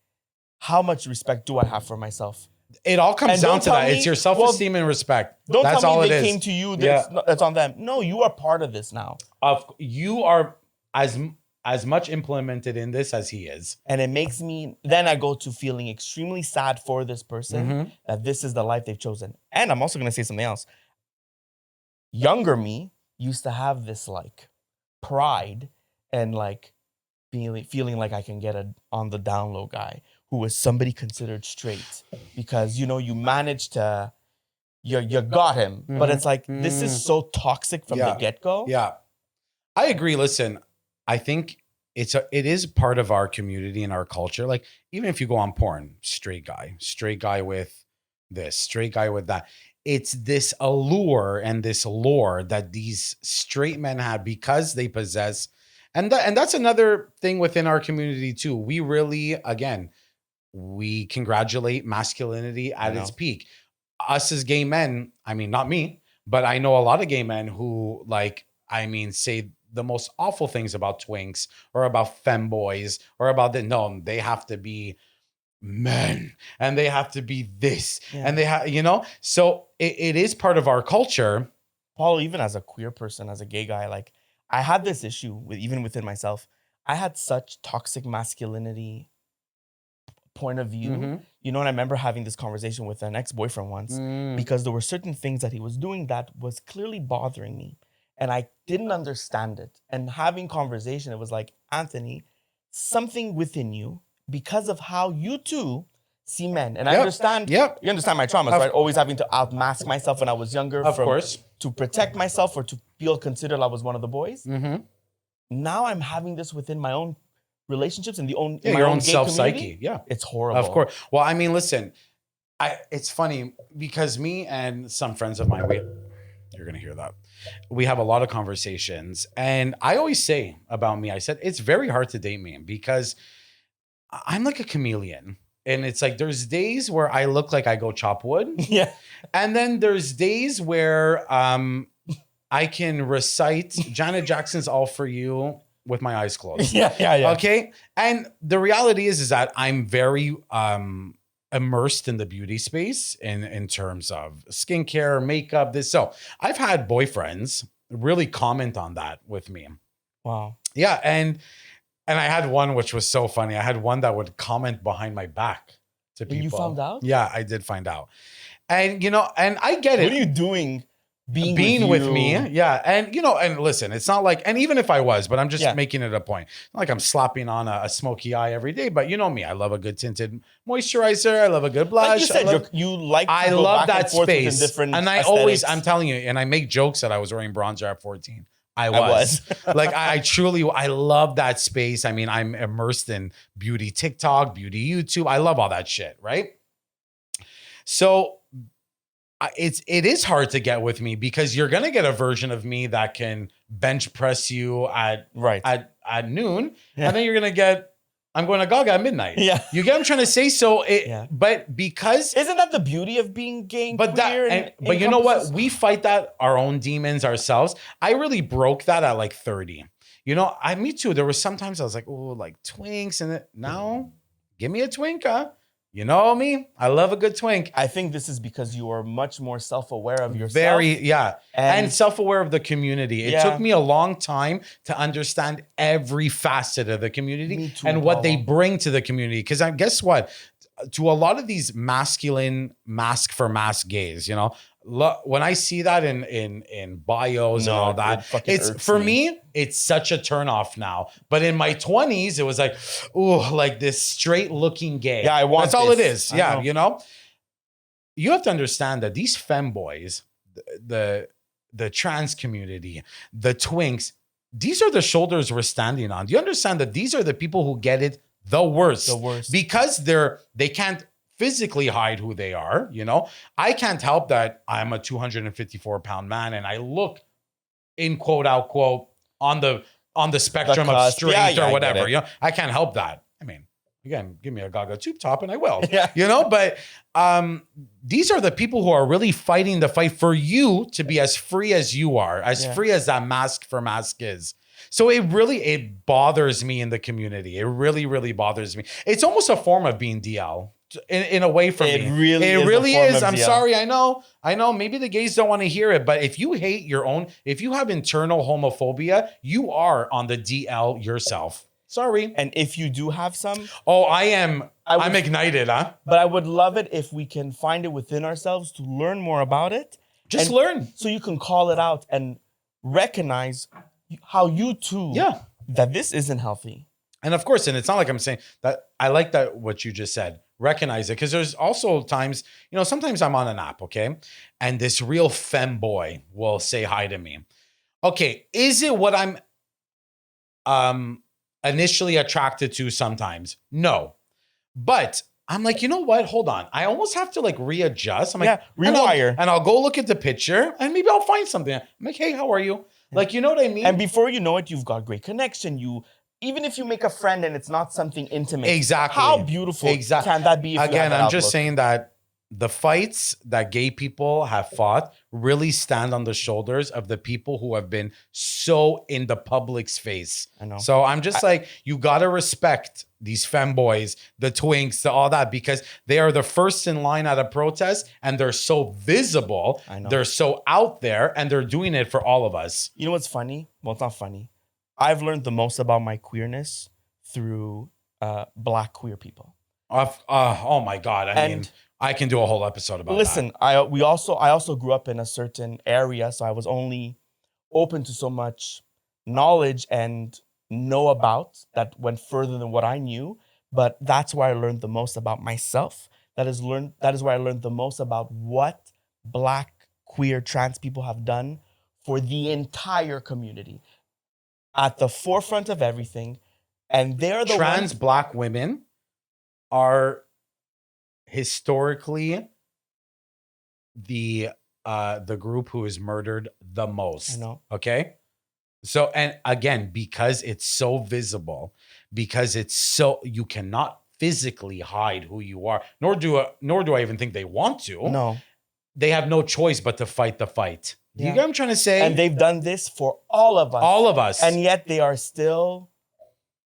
how much respect do I have for myself? It all comes down to that. It's your self-esteem and respect. That's tell me they came to you. That's on them. No, you are part of this now. You are as much implemented in this as he is. And it makes me, then I go to feeling extremely sad for this person that this is the life they've chosen. And I'm also going to say something else. Younger me used to have this like pride and like feeling like I can get on the down low guy who was somebody considered straight because, you managed to, you got him. But it's like, this is so toxic from the get-go. Yeah. I agree. Listen, I think it is part of our community and our culture. Like even if you go on porn, straight guy with this, straight guy with that. It's this allure and this lore that these straight men have because they possess. And that's another thing within our community too. We really, again, we congratulate masculinity at know. its peak. Us as gay men, I mean, not me, but I know a lot of gay men who say the most awful things about twinks or about femboys or about no, they have to be men and they have to be this and they have, so it is part of our culture. Paul, even as a queer person, as a gay guy, like I had this issue with even within myself. I had such toxic masculinity point of view. Mm-hmm. And I remember having this conversation with an ex-boyfriend once because there were certain things that he was doing that was clearly bothering me. And I didn't understand it. And having conversation, it was like, Anthony, something within you, because of how you too see men. And I understand, you understand my traumas, right? Always having to outmask myself when I was younger. Of course. To protect myself or to feel considered I was one of the boys. Mm-hmm. Now I'm having this within my own relationships and your own self-psyche. Yeah. It's horrible. Of course. Well, I mean, listen, it's funny because me and some friends of mine, you're going to hear that. We have a lot of conversations. And I always say about me, I said, it's very hard to date me because I'm like a chameleon. And it's like, there's days where I look like I go chop wood. Yeah. And then there's days where I can recite Janet Jackson's All For You with my eyes closed. Yeah. Okay. And the reality is that I'm very immersed in the beauty space in terms of skincare, makeup, this. So I've had boyfriends really comment on that with me. Wow. Yeah. And I had one which was so funny. I had one that would comment behind my back to people. And you found out? Yeah, I did find out. And and I get it. What are you doing? Being with me. Yeah. And and listen, it's not like, and even if I was, but I'm just making it a point. Not like I'm slapping on a smoky eye every day, but you know me, I love a good tinted moisturizer. I love a good blush. Like you said, I love that space. And I'm telling you, and I make jokes that I was wearing bronzer at 14. I was. Like I truly, I love that space. I mean, I'm immersed in beauty TikTok, beauty YouTube. I love all that shit. Right. So it is hard to get with me because you're going to get a version of me that can bench press you at noon. Yeah. And then you're going to get, I'm going to Gaga at midnight. Yeah. You get what I'm trying to say? So but because. Isn't that the beauty of being gay and but queer? But you know what? We fight that our own demons ourselves. I really broke that at like 30. Me too. There was sometimes I was like, oh, like twinks. And now give me a twink, huh? You know me? I love a good twink. I think this is because you are much more self-aware of yourself. And self-aware of the community. It took me a long time to understand every facet of the community and what they bring to the community. Because guess what? To a lot of these masculine mask for mask gays, when I see that in bios and all that, it's for me, it's such a turnoff now. But in my 20s, it was like, ooh, like this straight looking gay. Yeah, I want That's all it is. Yeah, you have to understand that these femboys, the trans community, the twinks, these are the shoulders we're standing on. Do you understand that these are the people who get it the worst? The worst. Because they can't physically hide who they are. I can't help that I'm a 254-pound man and I look in quote unquote on the spectrum of straight or whatever. I can't help that. I mean, again, give me a Gaga tube top and I will. But these are the people who are really fighting the fight for you to be as free as you are, as free as that mask for mask is. So it bothers me in the community. It really, really bothers me. It's almost a form of being DL. In a way for me. It really is. I'm sorry. I know. Maybe the gays don't want to hear it, but if you hate if you have internal homophobia, you are on the DL yourself. Sorry. And if you do have some. Oh, I'm ignited, huh? But I would love it if we can find it within ourselves to learn more about it. Just learn. So you can call it out and recognize how you too. Yeah. That this isn't healthy. And of course, and it's not like I'm saying that I like that what you just said. Recognize it because there's also times, sometimes I'm on an app, okay, and this real femboy will say hi to me. Okay, is it what I'm initially attracted to sometimes? No, but I'm like, you know what? Hold on, I almost have to like readjust. I'm like, rewire, and I'll go look at the picture and maybe I'll find something. I'm like, hey, how are you? Like, you know what I mean? And before you know it, you've got great connection. You even if you make a friend and it's not something intimate, Exactly. how beautiful can that be? If you Again, have that I'm just outlook? saying that the fights that gay people have fought really stand on the shoulders of the people who have been so in the public's face. I know. So I'm just like, you gotta respect these femboys, the twinks, all that, because they are the first in line at a protest and they're so visible. I know. They're so out there and they're doing it for all of us. You know what's funny? Well, it's not funny. I've learned the most about my queerness through Black queer people. Oh my God. I mean, I can do a whole episode about listen, that. I also grew up in a certain area, so I was only open to so much knowledge and know about that went further than what I knew. But that's where I learned the most about myself. That is where I learned the most about what Black, queer, trans people have done for the entire community. At the forefront of everything. And they're the trans Black women are historically the group who is murdered the most. I know. Okay. So, and again, because it's so visible, because it's so, you cannot physically hide who you are, nor do I even think they want to. No. They have no choice but to fight the fight. Do you get what I'm trying to say? And they've done this for all of us. All of us. And yet they are still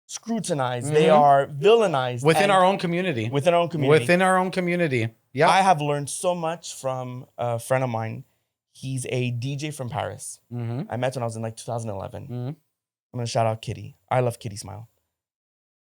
scrutinized. They are villainized. Within our own community. Within our own community. Within our own community. Yeah. I have learned so much from a friend of mine. He's a DJ from Paris. I met when I was in like 2011. I'm going to shout out Kitty. I love Kitty Smile.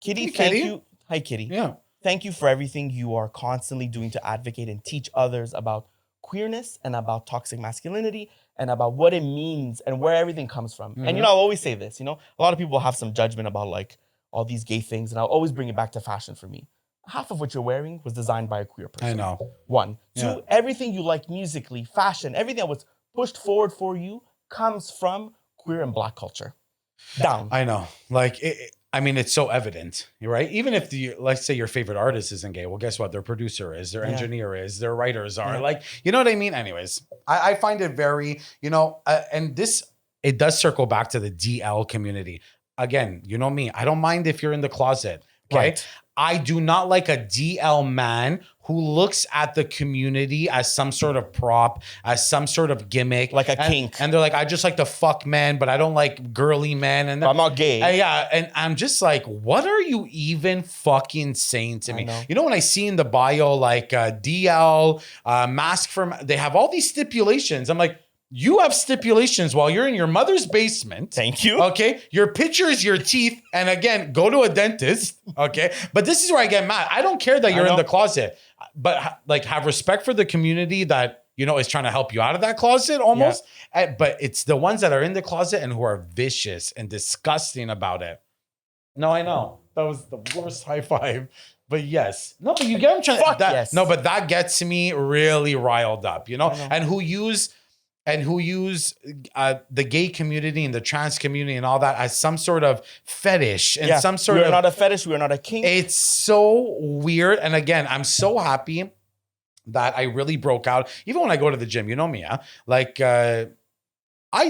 Kitty, thank you. Hi, Kitty. Yeah. Thank you for everything you are constantly doing to advocate and teach others about queerness and about toxic masculinity and about what it means and where everything comes from. And, I'll always say this, a lot of people have some judgment about like all these gay things, and I'll always bring it back to fashion for me. Half of what you're wearing was designed by a queer person. I know. 1. 2, everything you like musically, fashion, everything that was pushed forward for you comes from queer and Black culture. Down. I know. Like, it's so evident, right? Even if let's say your favorite artist isn't gay, well, guess what? Their producer is, their engineer is, their writers are. Like, you know what I mean? Anyways, I find it very, and it does circle back to the DL community. Again, you know me, I don't mind if you're in the closet, okay? Right. I do not like a DL man who looks at the community as some sort of prop, as some sort of gimmick. Like a kink. And they're like, I just like to fuck men, but I don't like girly men. And I'm not gay. And I'm just like, what are you even fucking saying to me? know. You know, when I see in the bio, like DL, mask for, they have all these stipulations. I'm like, you have stipulations while you're in your mother's basement. Thank you. Okay. Your picture is your teeth. And again, go to a dentist. Okay. But this is where I get mad. I don't care that you're in the closet, but like have respect for the community that, is trying to help you out of that closet almost. Yeah. But it's the ones that are in the closet and who are vicious and disgusting about it. No, I know. That was the worst high five. But yes. No, but you get what I'm trying to. Yes. No, but that gets me really riled up, and who use the gay community and the trans community and all that as some sort of fetish and some sort of... We're not a fetish. We're not a kink. It's so weird. And again, I'm so happy that I really broke out. Even when I go to the gym, you know me, huh? Like, I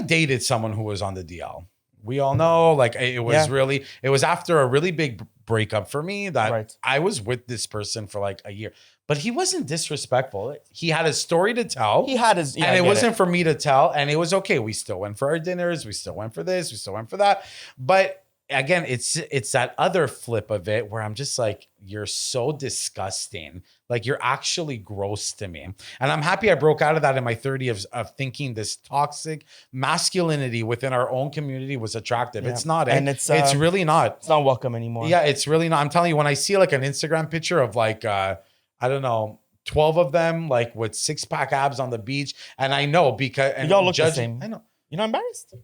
dated someone who was on the DL. We all know, like, it was after a really big breakup for me that I was with this person for like a year. But he wasn't disrespectful. He had a story to tell. He had his, and it wasn't for me to tell. And it was okay. We still went for our dinners. We still went for this. We still went for that. But again, it's that other flip of it where I'm just like, you're so disgusting. Like, you're actually gross to me. And I'm happy I broke out of that in my 30s of thinking this toxic masculinity within our own community was attractive. Yeah. It's not. And it's really not. It's not welcome anymore. Yeah, it's really not. I'm telling you, when I see like an Instagram picture of like, I don't know, 12 of them, like with 6-pack abs on the beach. And I know because... And y'all look the same. I know. You're not embarrassed?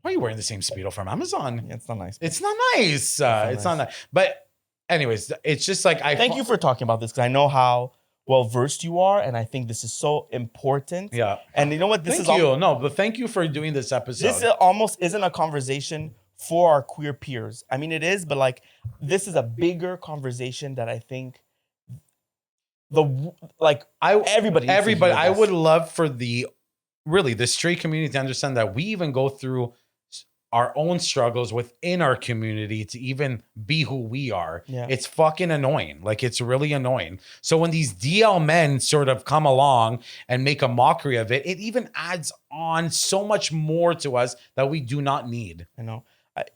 Why are you wearing the same Speedo from Amazon? Yeah, it's not nice. It's not nice. It's not nice. But anyways, it's just like... Thank you for talking about this because I know how well-versed you are. And I think this is so important. Yeah. And you know what? Thank you. No, but thank you for doing this episode. This almost isn't a conversation for our queer peers. I mean, it is, but like, this is a bigger conversation that I think... everybody, I would love for the straight community to understand that we even go through our own struggles within our community to even be who we are. Yeah. It's fucking annoying. Like, it's really annoying. So when these DL men sort of come along and make a mockery of it, it even adds on so much more to us that we do not need. I know.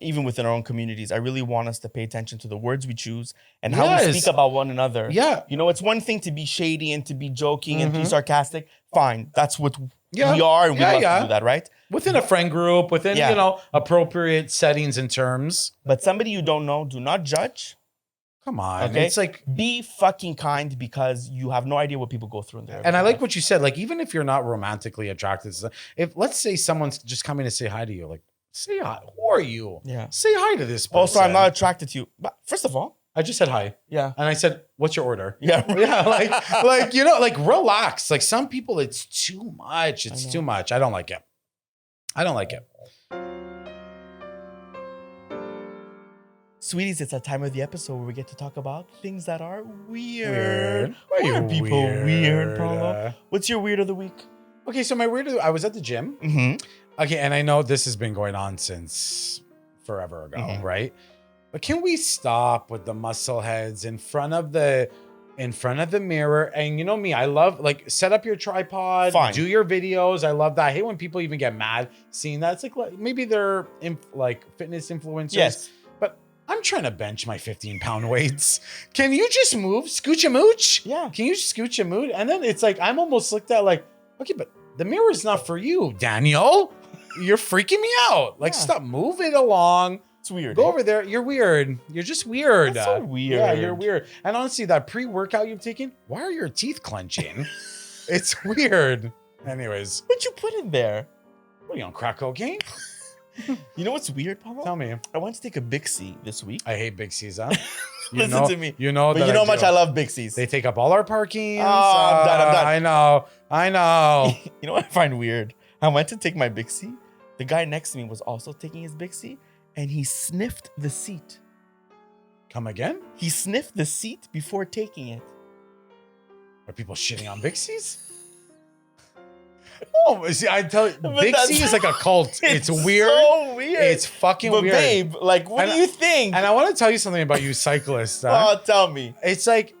Even within our own communities, I really want us to pay attention to the words we choose and how we Yes. speak about one another. Yeah. You know, it's one thing to be shady and to be joking and to be sarcastic. Fine. That's what Yeah. we are, and we Yeah, love yeah. to do that, right? Within a friend group, within, Yeah. you know, appropriate settings and terms. But somebody you don't know, do not judge. Come on. Okay? It's like, Be fucking kind, because you have no idea what people go through in there. and I like what you said. Like, even if you're not romantically attracted, if let's say someone's just coming to say hi to you, like, say hi. Who are you? Yeah. Say hi to this person. Also, I'm not attracted to you. But first of all, I just said hi. yeah. And I said, what's your order? Yeah. Yeah, like, you know, like, relax. Like, some people, it's too much. It's too much. I don't like it. I don't like it. Sweeties, it's that time of the episode where we get to talk about things that are weird. Why are people weird, Paulo? What's your weird of the week? Okay, so my weird, I was at the gym. Mm-hmm. Okay, and I know this has been going on since forever ago, right? But can we stop with the muscle heads in front of the mirror? And you know me, I love, like, set up your tripod, Fine. do your videos. I love that. I hate when people even get mad seeing that. It's like maybe they're like fitness influencers. Yes. But I'm trying to bench my 15-pound weights. Can you just move? Scooch a mooch? Yeah. Can you scooch a mood? And then it's like, I'm almost looked at like, okay, but the mirror is not for you, Daniel. You're freaking me out. Like, stop, move it along. It's weird. Go over there. You're weird. You're just weird. That's so weird. Yeah, you're weird. And honestly, that pre-workout you've taken, why are your teeth clenching? It's weird. Anyways, What'd you put in there? what are you on, crack cocaine? You know what's weird, Paulo? Tell me. I went to take a Big C this week. I hate Big C's, huh? Listen to me. You know But that you know how do. much I love Big C's. They take up all our parking. Oh, I'm done. I know. You know what I find weird? I went to take my Big C. The guy next to me was also taking his Big C, and he sniffed the seat. Come again? He sniffed the seat before taking it. Are people shitting on Big C's? Oh, see, I tell you, But Big C that's- is like a cult. It's weird. So weird. It's fucking but weird. babe, like, what And do you think? And I want to tell you something about you cyclists. Huh? Oh, tell me. It's like,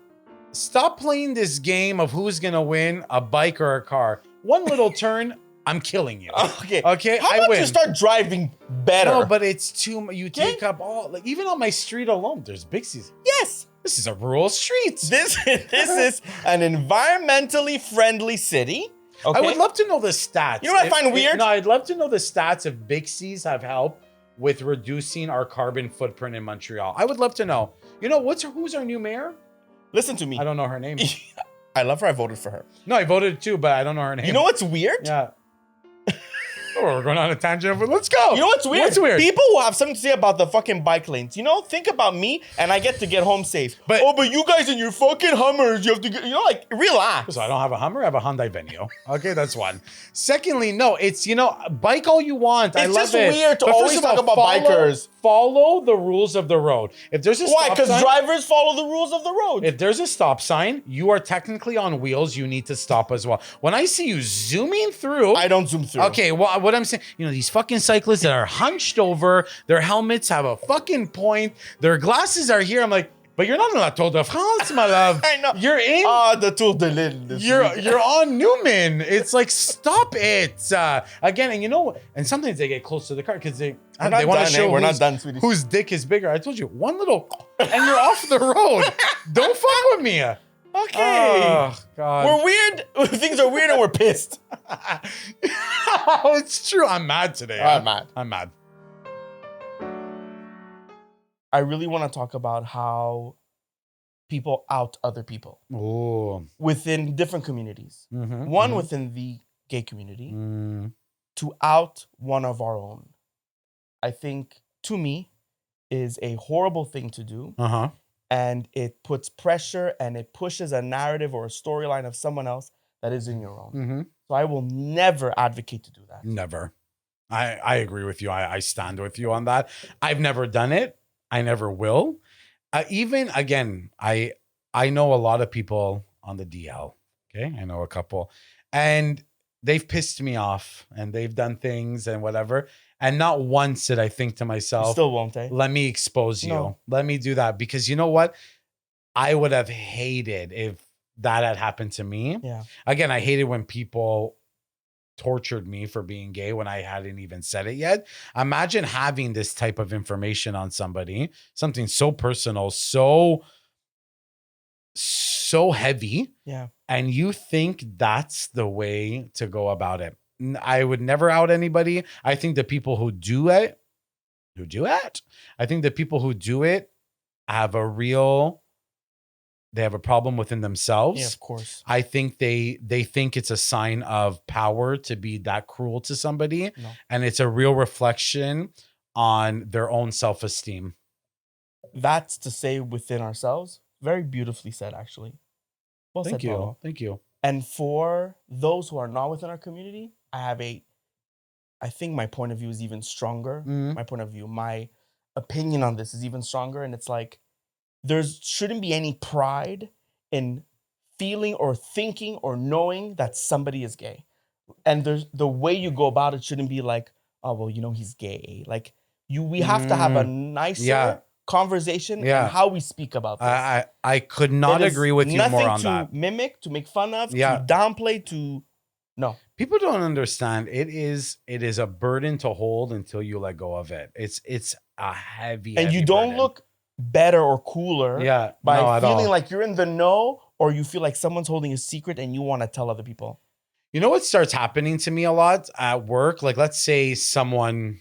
stop playing this game of who's going to win, a bike or a car. One little turn, I'm killing you. Okay. Okay, How I about win. you start driving better? No, but it's too much. You take up all, like, even on my street alone, there's Big C's. yes. This is a rural street. This is an environmentally friendly city. Okay? I would love to know the stats. You know what I find weird? No, I'd love to know the stats if Big C's have helped with reducing our carbon footprint in Montreal. I would love to know. You know, who's our new mayor? Listen to me. I don't know her name. I love her. I voted for her. No, I voted too, but I don't know her name. You know what's weird? Yeah. Oh, we're going on a tangent, but let's go. You know what's weird? What's weird? People who have something to say about the fucking bike lanes. You know, think about me, and I get to get home safe. But- but you guys in your fucking Hummers, you have to get, like, relax. So I don't have a Hummer, I have a Hyundai Venue. Okay, that's one. Secondly, no, it's, bike all you want. I It's love just it. weird to But always first of talk all, about bikers. Follow the rules of the road. If there's a Why? stop Because sign, drivers follow the rules of the road. if there's a stop sign, you are technically on wheels. You need to stop as well. When I see you zooming through, I don't zoom through. okay, well, what I'm saying, these fucking cyclists that are hunched over, their helmets have a fucking point, their glasses are here. I'm like, but you're not in La Tour de France, my love. I know. You're in. The Tour de l'Île. this You're week. on Newman. It's like, stop it. Again, and sometimes they get close to the car because they not want to done, show We're not whose- done, sweetie. whose dick is bigger. I told you, one little, and you're off the road. Don't fuck with me. Okay. Oh, God. We're weird. Things are weird and we're pissed. It's true. I'm mad today. I'm mad. I'm mad. I really want to talk about how people out other people Oh. within different communities. Mm-hmm. One within the gay community, Mm. to out one of our own. I think, to me, is a horrible thing to do. Uh-huh. And it puts pressure and it pushes a narrative or a storyline of someone else that is in your own. Mm-hmm. So I will never advocate to do that. Never. I agree with you. I stand with you on that. I've never done it. I never will. Even again, I know a lot of people on the DL. Okay, I know a couple, and they've pissed me off, and they've done things and whatever. And not once did I think to You myself, still won't, eh? let me expose you. No. Let me do that. Because you know what? I would have hated if that had happened to me. Yeah. Again, I hated when people tortured me for being gay when I hadn't even said it yet. Imagine having this type of information on somebody, something so personal, so heavy, Yeah. and you think that's the way to go about it. I would never out anybody. I think the people who do it, I think the people who do it have they have a problem within themselves. Yeah, of course. I think they think it's a sign of power to be that cruel to somebody. No. And it's a real reflection on their own self-esteem. That's to say within ourselves. Very beautifully said, actually. Well Thank said, you. Paulo. Thank you. And for those who are not within our community, I think my point of view is even stronger. Mhm. My opinion on this is even stronger. And it's like, shouldn't be any pride in feeling or thinking or knowing that somebody is gay. And the way you go about it shouldn't be like, oh, well, he's gay. Like we have to have a nicer conversation and how we speak about this. I could not agree with you more on that. Nothing to mimic, to make fun of, Yeah. to downplay, no. People don't understand. It is a burden to hold until you let go of it. It's a heavy, and you don't burden. look better or cooler by feeling like you're in the know, or you feel like someone's holding a secret and you want to tell other people. You know what starts happening to me a lot at work? Like, let's say someone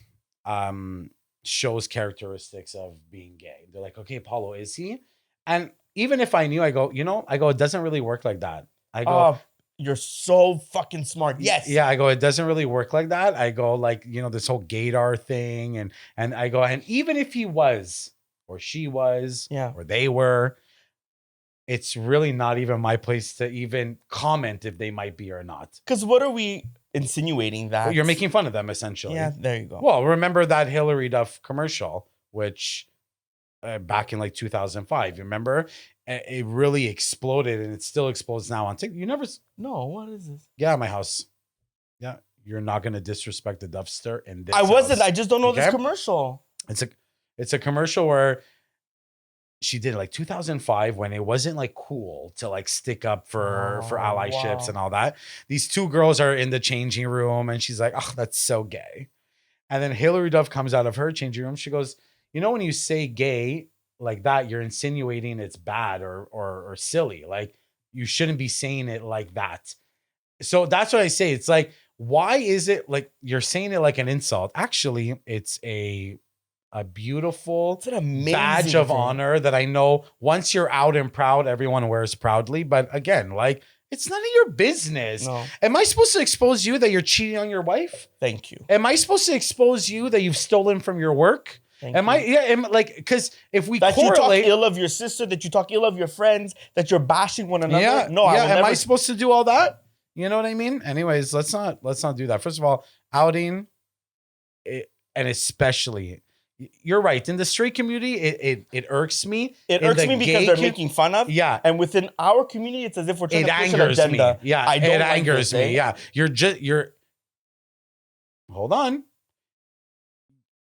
shows characteristics of being gay. They're like, okay, Paulo, is he? And even if I knew, I go, it doesn't really work like that. I go, you're so fucking smart. Yes. Yeah, I go, it doesn't really work like that. I go, like, this whole gaydar thing. And I go, and even if he was, or she was, or they were, it's really not even my place to even comment if they might be or not. Because what are we insinuating that? Well, you're making fun of them, essentially. Yeah, there you go. Well, remember that Hillary Duff commercial, which back in like 2005, you remember? It really exploded, and it still explodes now on TikTok. You never... No, what is this? Yeah, my house. Yeah, you're not going to disrespect the Duffster in this I wasn't. house. I just don't know this commercial. It's a commercial where she did like 2005 when it wasn't like cool to like stick up for allyships and all that. These two girls are in the changing room and she's like, oh, that's so gay. And then Hillary Duff comes out of her changing room. She goes, when you say gay like that, you're insinuating it's bad or silly. Like you shouldn't be saying it like that. So that's what I say. It's like, why is it like you're saying it like an insult? Actually, it's a beautiful badge of honor that I know once you're out and proud, everyone wears proudly. But again, like, it's none of your business. No. Am I supposed to expose you that you're cheating on your wife? Thank you. Am I supposed to expose you that you've stolen from your work? Because if we that correlate, you talk ill of your sister, that you talk ill of your friends, that you're bashing one another. Yeah, no, am I supposed to do all that? You know what I mean? Anyways, let's not do that. First of all, outing, and especially, you're right. In the straight community, it irks me. It irks me because they're making fun of. Yeah. And within our community, it's as if we're trying to push an angers agenda. me. Yeah. It angers me. Yeah. Hold on.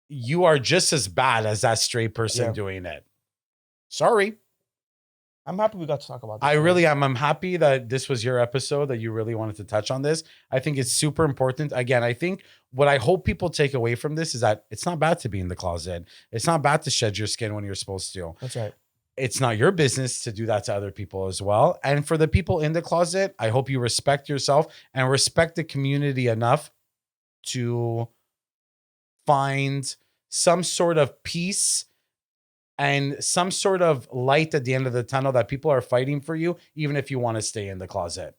You are just as bad as that straight person doing it. Sorry. I'm happy we got to talk about this. I really am. I'm happy that this was your episode, that you really wanted to touch on this. I think it's super important. Again, I think what I hope people take away from this is that it's not bad to be in the closet. It's not bad to shed your skin when you're supposed to. That's right. It's not your business to do that to other people as well. And for the people in the closet, I hope you respect yourself and respect the community enough to find some sort of peace and some sort of light at the end of the tunnel, that people are fighting for you, even if you want to stay in the closet.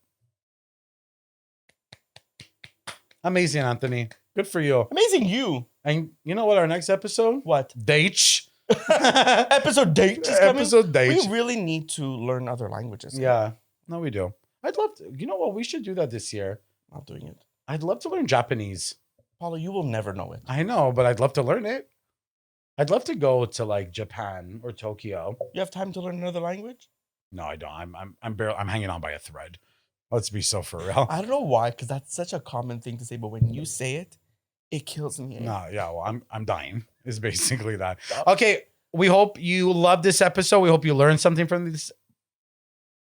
Amazing, Anthony. Good for you. Amazing you. And you know what? Our next episode? What? Date. Episode date is coming? Episode date. We really need to learn other languages. Yeah. No, we do. I'd love to. You know what? We should do that this year. Not doing it. I'd love to learn Japanese. Paulo, you will never know it. I know, but I'd love to learn it. I'd love to go to like Japan or Tokyo. You have time to learn another language? No, I don't. I'm hanging on by a thread. Let's be so for real. I don't know why, because that's such a common thing to say, but when you say it, It kills me. No, yeah, well, I'm dying. Is basically that. Oh. Okay, we hope you loved this episode. We hope you learned something from this.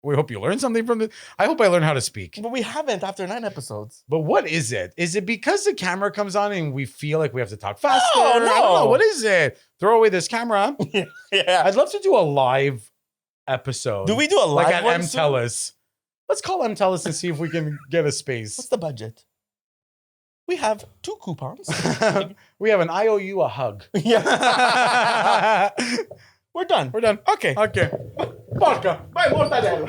We hope you learned something from this. I hope I learned how to speak. But we haven't after 9 episodes. But what is it? Is it because the camera comes on and we feel like we have to talk faster? No. I don't know. What is it? Throw away this camera. Yeah. I'd love to do a live episode. Do we do a live like at one M soon? Tellus? Let's call M Tellus and see if we can get a What's space. the budget? We have 2 coupons. We have an IOU, a hug. Yeah. We're done. We're done. Okay. Okay. Porca. Vai, mortadela.